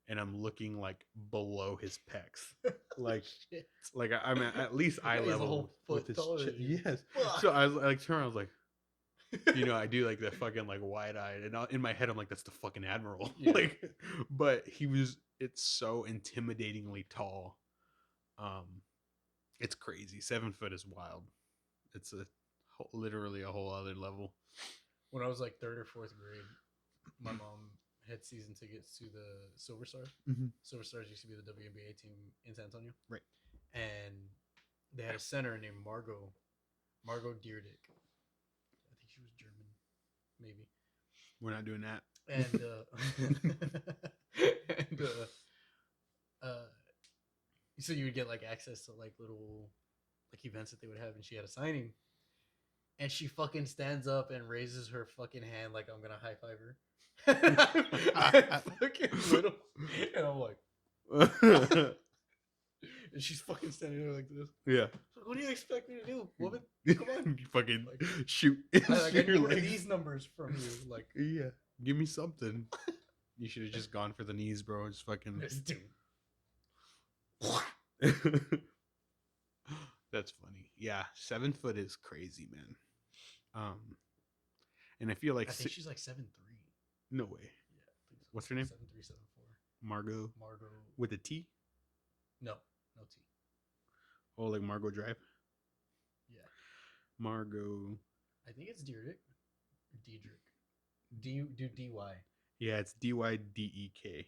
and I'm looking like below his pecs. Like, Shit. like I'm at least eye He's a level whole with foot his taller chest. than you. Yes. Fuck. So I was like, turn around, I was like, I do like the fucking like wide eyed, and in my head I'm like, that's the fucking admiral. Yeah. Like, but it's so intimidatingly tall. It's crazy. 7 foot is wild. It's literally a whole other level. When I was like 3rd or 4th grade, my mom had season tickets to the Silver Stars. Mm-hmm. Silver Stars used to be the WNBA team in San Antonio. Right. And they had a center named Margot Deerdick. I think she was German, maybe. We're not doing that. And so you would get like access to like little like events that they would have, and she had a signing, and she fucking stands up and raises her fucking hand like I'm gonna high five her. Fucking little, and I'm like, and she's fucking standing there like this. Yeah. Like, what do you expect me to do, woman? Come on, Fucking like, shoot. I need these numbers from you. Like, yeah, give me something. You should have just gone for the knees, bro. Just fucking. this dude. That's funny. Yeah, 7 foot is crazy, man. And I feel like I think she's like 7'3". no way. Yeah, I think so. What's her name? 7'3", 7'4". Margot with a T. No T. Oh, like Margot Drive. Yeah, Margot. I think it's Diedrich. Do D-Y. Yeah, it's Dydek.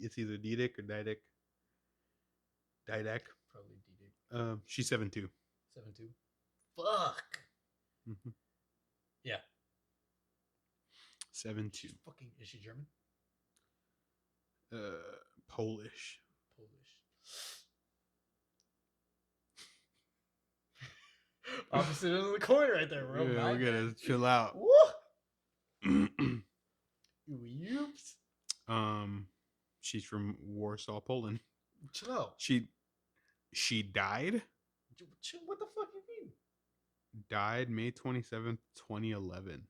It's either Diedick or Diedick. Didac. Probably D-Dick. She's 7'2". 7'2". Fuck. Mm-hmm. Yeah. 7'2". Fucking. Is she German? Polish. Opposite end of the coin right there, bro. Yeah, My we gotta bad. chill out. Oops. She's from Warsaw, Poland. Chill out. She died. What the fuck you mean? Died May 27th, 2011,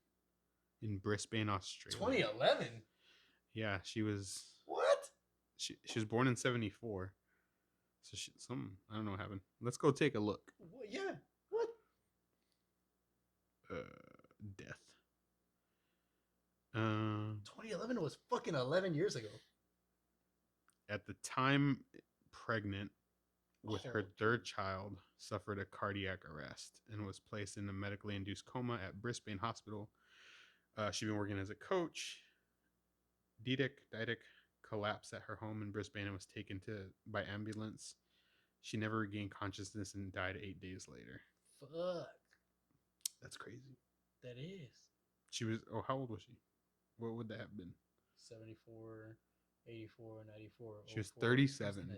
in Brisbane, Australia. 2011. Yeah, she was. What? She was born in 74. So I don't know what happened. Let's go take a look. Yeah. What? Death. 2011 was fucking 11 years ago. At the time, pregnant with her third child, suffered a cardiac arrest and was placed in a medically induced coma at Brisbane Hospital. She'd been working as a coach. Didac collapsed at her home in Brisbane and was taken by ambulance. She never regained consciousness and died 8 days later. Fuck. That's crazy. That is. She was. Oh, how old was she? What would that have been? 74, 84, 94. She was 37, bro.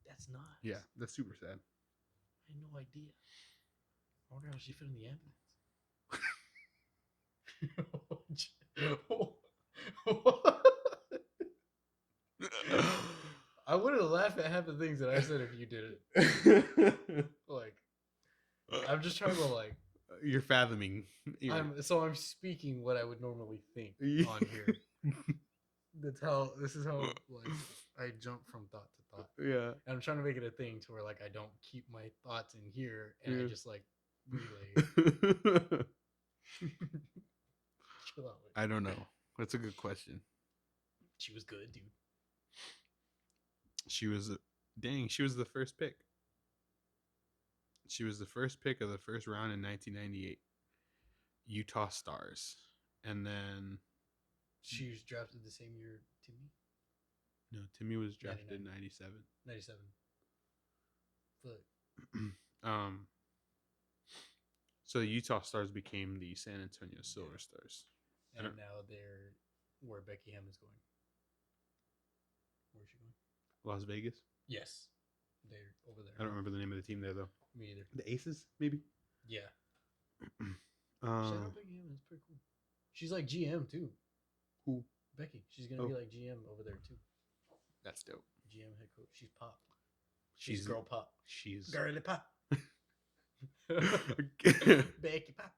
That's nuts. Yeah, that's super sad. I had no idea. I wonder how she fit in the ambulance. I wouldn't laugh at half the things that I said if you did it. Like, I'm just trying to like. You're fathoming. I'm speaking what I would normally think on here. This is how like I jump from thought to thought. Yeah. And I'm trying to make it a thing to where like I don't keep my thoughts in here and I just like relay. Chill out. I don't know. That's a good question. She was good, dude. She was the first pick. She was the first pick of the first round in 1998. Utah Stars. And then she was drafted the same year Timmy? No, Timmy was drafted in 97. 97. Fuck. So the Utah Stars became the San Antonio Silver Stars. And now they're where Becky Hammond is going. Where is she going? Las Vegas? Yes. They're over there. I don't remember the name of the team there, though. Me either. The Aces, maybe? Yeah. Shout out Becky Hammond. It's pretty cool. She's like GM, too. Who? Becky. She's going to be like GM over there, too. That's dope. GM head coach. She's pop. She's girl pop. She's girly pop. Becky pop.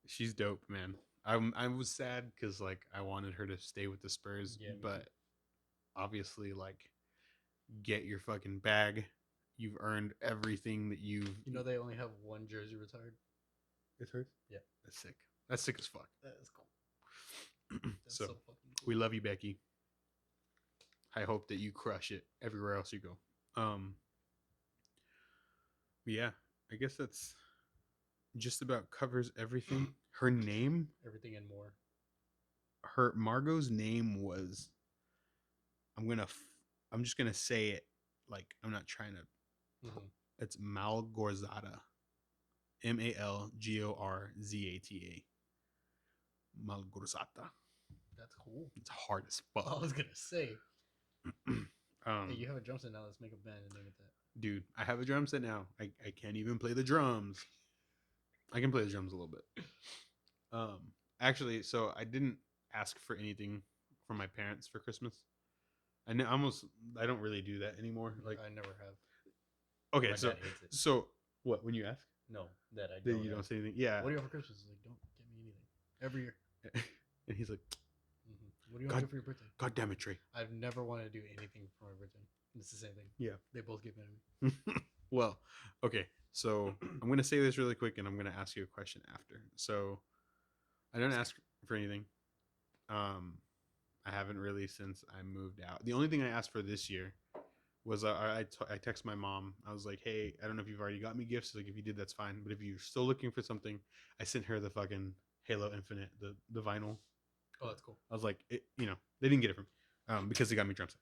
She's dope, man. I was sad because like I wanted her to stay with the Spurs, but obviously like get your fucking bag. You've earned everything that you've. You know they only have one jersey retired. It's hers. Yeah, that's sick. That's sick as fuck. That is cool. That's so fucking cool. We love you, Becky. I hope that you crush it everywhere else you go. Yeah, I guess that's just about covers everything. Her name, everything and more. Margot's name was. I'm just gonna say it like I'm not trying to. Mm-hmm. It's Malgorzata, Malgorzata. Malgorzata. That's cool. It's hard as fuck. I was gonna say. Hey, you have a drum set now. Let's make a band and name it that. Dude, I have a drum set now. I can't even play the drums. I can play the drums a little bit. Actually, so I didn't ask for anything from my parents for Christmas. I don't really do that anymore. Like I never have. Okay, so what? When you ask? No, that I don't. You don't say anything. Yeah. What do you want for Christmas? Like, don't get me anything every year. And he's like, "What do you want to do for your birthday?" God damn it, Trey! I've never wanted to do anything for my birthday. It's the same thing. Yeah, they both get mad at me. Well, okay. So I'm gonna say this really quick, and I'm gonna ask you a question after. So I don't ask for anything. I haven't really since I moved out. The only thing I asked for this year was I text my mom. I was like, hey, I don't know if you've already got me gifts. Like, if you did, that's fine. But if you're still looking for something, I sent her the fucking Halo Infinite, the vinyl. Oh, that's cool. I was like, they didn't get it from me because they got me drum set.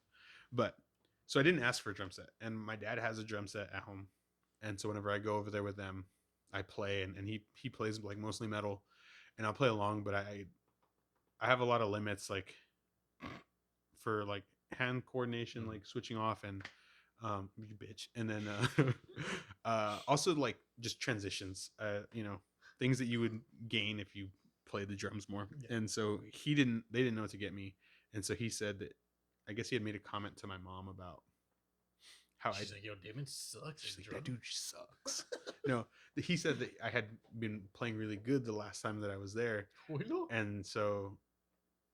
But So I didn't ask for a drum set, and my dad has a drum set at home, and so whenever I go over there with them, I play, and he plays like mostly metal, and I'll play along, but I have a lot of limits like for like hand coordination, like switching off and you bitch, and then also like just transitions, things that you would gain if you play the drums more. Yeah. And so they didn't know what to get me, and so he said that I guess he had made a comment to my mom about how She's like, yo, Daemon sucks. She's at like, drum." that dude sucks. No, he said that I had been playing really good the last time that I was there, Bueno. and so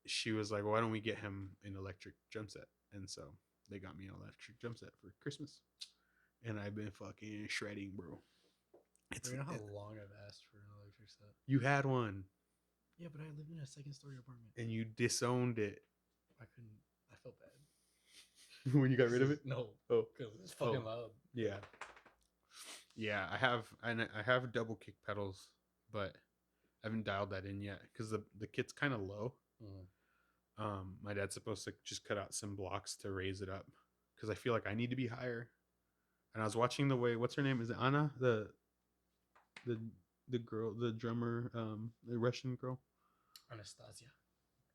she was like, well, why don't we get him an electric drum set? And so they got me an electric drum set for Christmas, and I've been fucking shredding, bro. You know how long I've asked for an electric set? You had one, Yeah, but I live in a second-story apartment. and you disowned it I couldn't. I felt bad. when you got rid of it. No. Oh, because it's fucking loud. Yeah, yeah. I have double kick pedals, but I haven't dialed that in yet because the kit's kind of low. My dad's supposed to just cut out some blocks to raise it up because I feel like I need to be higher. And I was watching the way, what's her name? Is it Anna? The girl, the drummer, the Russian girl. Anastasia.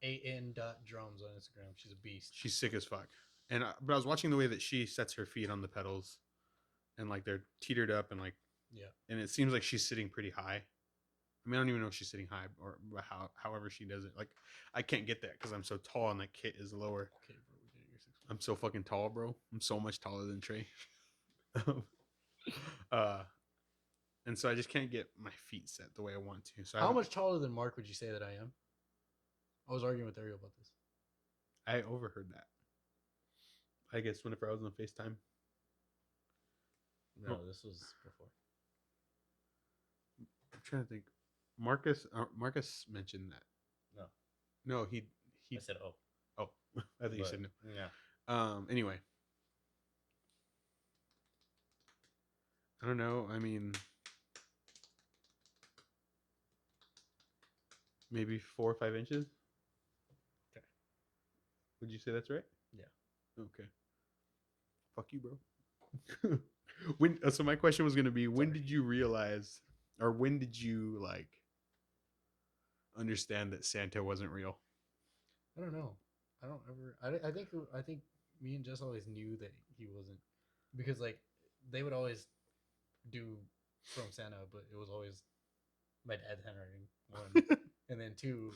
AN.drums on Instagram. She's a beast. She's sick as fuck. And but I was watching the way that she sets her feet on the pedals, and like they're teetered up, and like and it seems like she's sitting pretty high. I mean, I don't even know if she's sitting high or however she does it. Like, I can't get that because I'm so tall and that kit is lower. Okay, bro, we did it. You're 6'1". I'm so fucking tall, bro. I'm so much taller than Tre. And so I just can't get my feet set the way I want to. So how much taller than Mark would you say that I am? I was arguing with Ariel about this. I overheard that. I guess whenever I was on FaceTime. No, this was before. I'm trying to think. Marcus mentioned that. No, he. I said, oh. Oh, I think you said no. Yeah. Anyway. I don't know. I mean, maybe 4 or 5 inches. Okay. Would you say that's right? Yeah. Okay. Fuck you, bro. So my question was going to be, when did you realize, or when did you like understand that Santa wasn't real? I don't know. I don't ever. I think me and Jess always knew that he wasn't, because like they would always do from Santa, but it was always my dad's handwriting, one, and then two,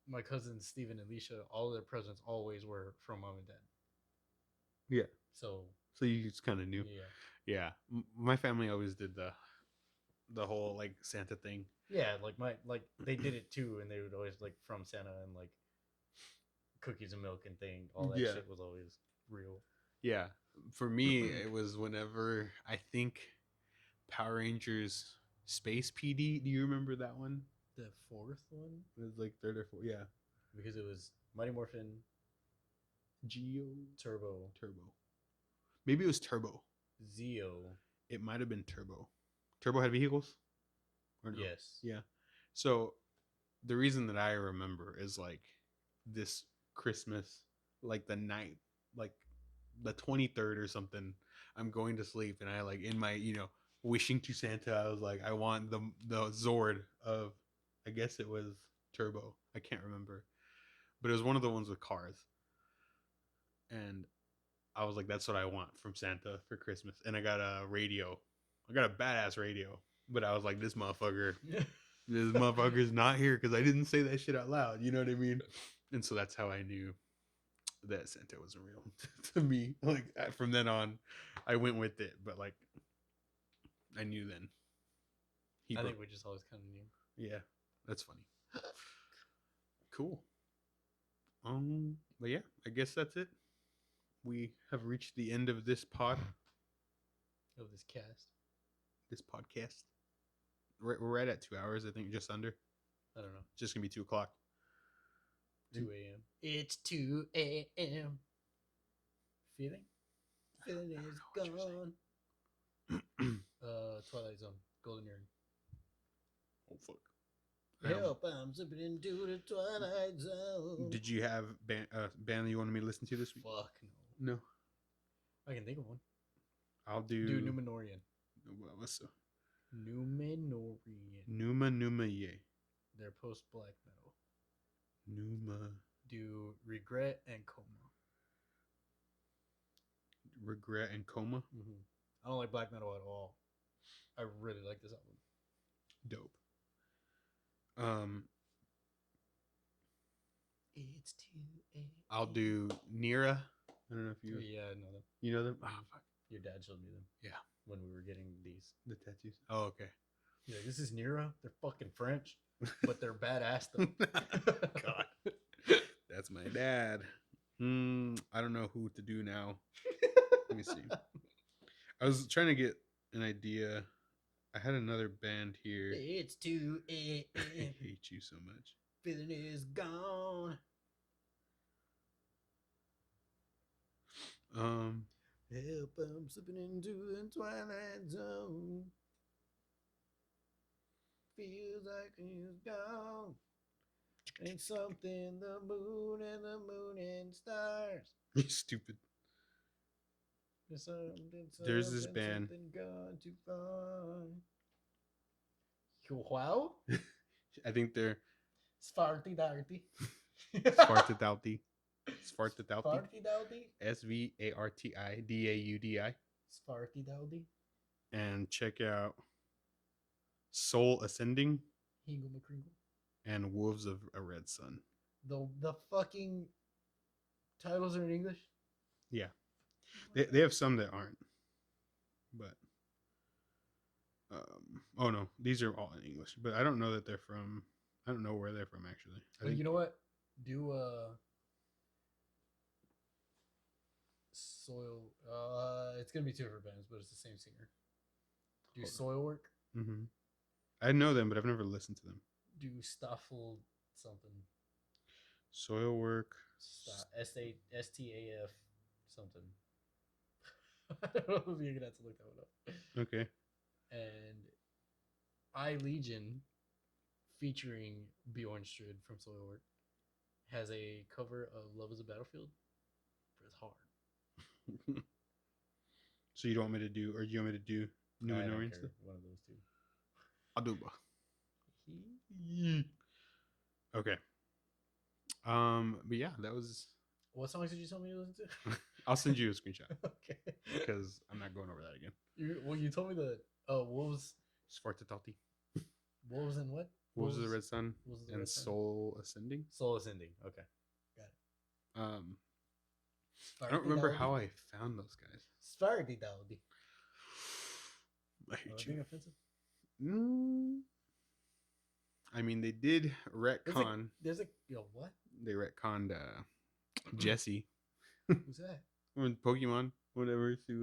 my cousins Steven and Alicia. All of their presents always were from mom and dad. Yeah. So you just kind of knew. Yeah. My family always did the whole like Santa thing. Yeah, like they did it too, and they would always like from Santa and like cookies and milk and thing. All that shit was always real. Yeah, for me it was whenever I think Power Rangers Space PD. Do you remember that one? The fourth one? It was like third or fourth. Yeah, because it was Mighty Morphin, Geo, Turbo. Maybe it was Turbo. Zeo. It might have been Turbo. Turbo had vehicles? Or no? Yes. Yeah. So the reason that I remember is like this Christmas, like the night, like the 23rd or something, I'm going to sleep and I like in my, wishing to Santa, I was like, I want the Zord of, I guess it was Turbo. I can't remember. But it was one of the ones with cars. And I was like, that's what I want from Santa for Christmas. And I got a radio. I got a badass radio. But I was like, this motherfucker's not here because I didn't say that shit out loud. You know what I mean? And so that's how I knew that Santa wasn't real to me. Like, from then on, I went with it. But like, I knew then. I think we just always kind of knew. Yeah, that's funny. Cool. But yeah, I guess that's it. We have reached the end of this pod. Of this cast. This podcast. We're right at 2 hours, I think, just under. I don't know. It's just going to be 2 o'clock. 2 a.m. It's 2 a.m. Feeling is gone. Twilight Zone. Golden Earring. Oh, fuck. Help, I'm slipping into the Twilight Zone. Did you have band that you wanted me to listen to this week? Fuck no. No. I can think of one. I'll Do do Numenorian. what's the Numenorian. Numa Ye. They're post black metal. Numa Do Regret and Coma. Regret and Coma. Mm-hmm. I don't like black metal at all. I really like this album. Dope. It's 2 I'll do Nira. I don't know if you Yeah, I know them. you know them. Oh, fuck. Your dad showed me them. Yeah, When we were getting these. the tattoos. Oh, okay. He's like, this is Nira. They're fucking French, but they're badass though. God, that's my dad. I don't know who to do now. Let me see. I was trying to get an idea. I had another band here. It's 2 I hate you so much. Feeling is gone. Help, I'm slipping into the twilight zone. Feels like he's gone. Ain't something the moon and stars. You stupid. There's this band. Something gone too far. Wow. I think they're Svarty Darty. Svartidauti. Svartidauti. Svarty Dowdy. SVARTIDAUDI. Svarty Dowdy. And check out Soul Ascending Hingle McCringle. and Wolves of a Red Sun. The fucking titles are in English? Yeah. They have some that aren't. But oh no, these are all in English. But I don't know that they're from I don't know where they're from actually. But you know what? Do Soil it's gonna be two different bands, but it's the same singer. Do Soil Work. Mm-hmm. I know them, but I've never listened to them. Do Staffel something. Soil Work. STAF something. I don't know if you're gonna have to look that one up. Okay. And I Legion, featuring Bjornstrud from Soilwork, has a cover of "Love Is a Battlefield." It's hard. So you don't want me to do, or you want me to do Numenorian stuff? One of those two. I'll do both. Okay. But yeah, that was. What songs did you tell me to listen to? I'll send you a screenshot. Okay. Because I'm not going over that again. You told me the Wolves. Svartidauti. Wolves and what? Wolves of the Red Sun Wolves of the and Red Sun? Soul Ascending. Soul Ascending. Okay. Got it. I don't remember how I found those guys. Svarty Dowdy. I hate Being you. offensive? I mean, they did retcon. There's a what? They retconned Jessie. Who's that? When Pokemon, whatever she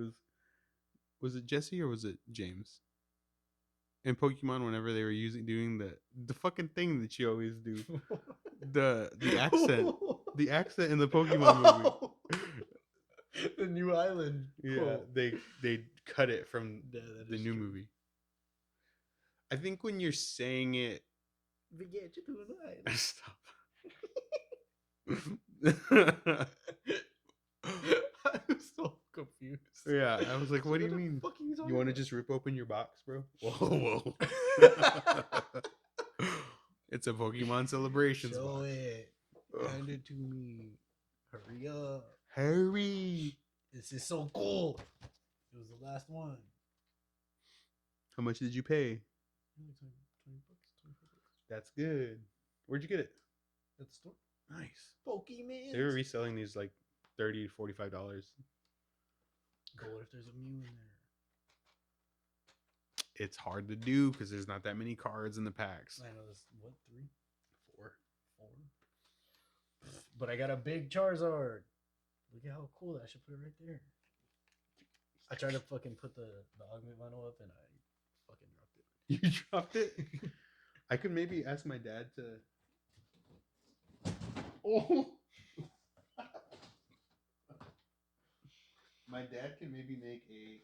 was it Jessie or was it James? In Pokemon, whenever they were doing the fucking thing that you always do, the accent in the Pokemon movie. The new island. Yeah, quote. they cut it from That the is new true. movie. I think when you're saying it, We get you to an island. stop. I'm so confused. Yeah, I was like, what do you mean? Fuck are you talking You want to about? just rip open your box, bro? Whoa. It's a Pokemon Celebrations Show box. it. Ugh. Hand it to me. Hurry up. Hurry. This is so cool. It was the last one. How much did you pay? Like 20 bucks, 24 bucks. That's good. Where'd you get it? At the store. Nice. Pokemon. They were reselling these like $30 to $45. But what if there's a Mew in there? It's hard to do because there's not that many cards in the packs. I know this. What? 3? 4. 4? But I got a big Charizard. Look at how cool that. I should put it right there. I tried to fucking put the augment vinyl up and I fucking dropped it. You dropped it? I could maybe ask my dad to. Oh. My dad can maybe make a.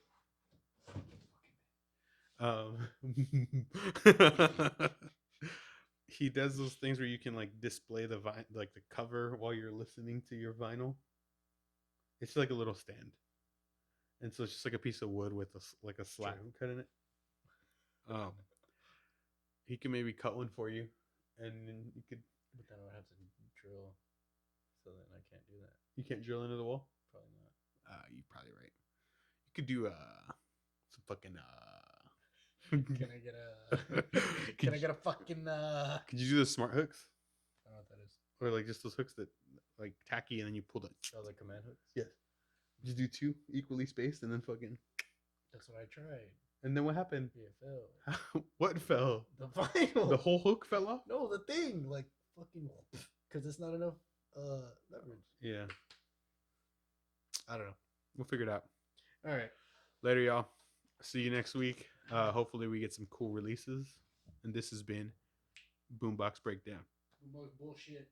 He does those things where you can like display the like the cover while you're listening to your vinyl. It's like a little stand. and so it's just like a piece of wood with like a slat True. cut in it. He can maybe cut one for you, and then you could. But then I would have to drill, so then I can't do that. You can't drill into the wall. Probably not. You're probably right. You could do some fucking Can I get a? Can I get a fucking? Could you do the smart hooks, I don't know what that is. or like just those hooks that like tacky, and then you pull the. Oh, the command hooks. Yes. Just do two equally spaced, and then fucking. That's what I tried. And then what happened? Yeah, it fell. What fell? The final. The whole hook fell off. No, the thing like fucking because it's not enough leverage. Yeah. I don't know. We'll figure it out. All right. Later, y'all. See you next week. Hopefully, we get some cool releases. And this has been BoomBox BreakDown. Bullshit.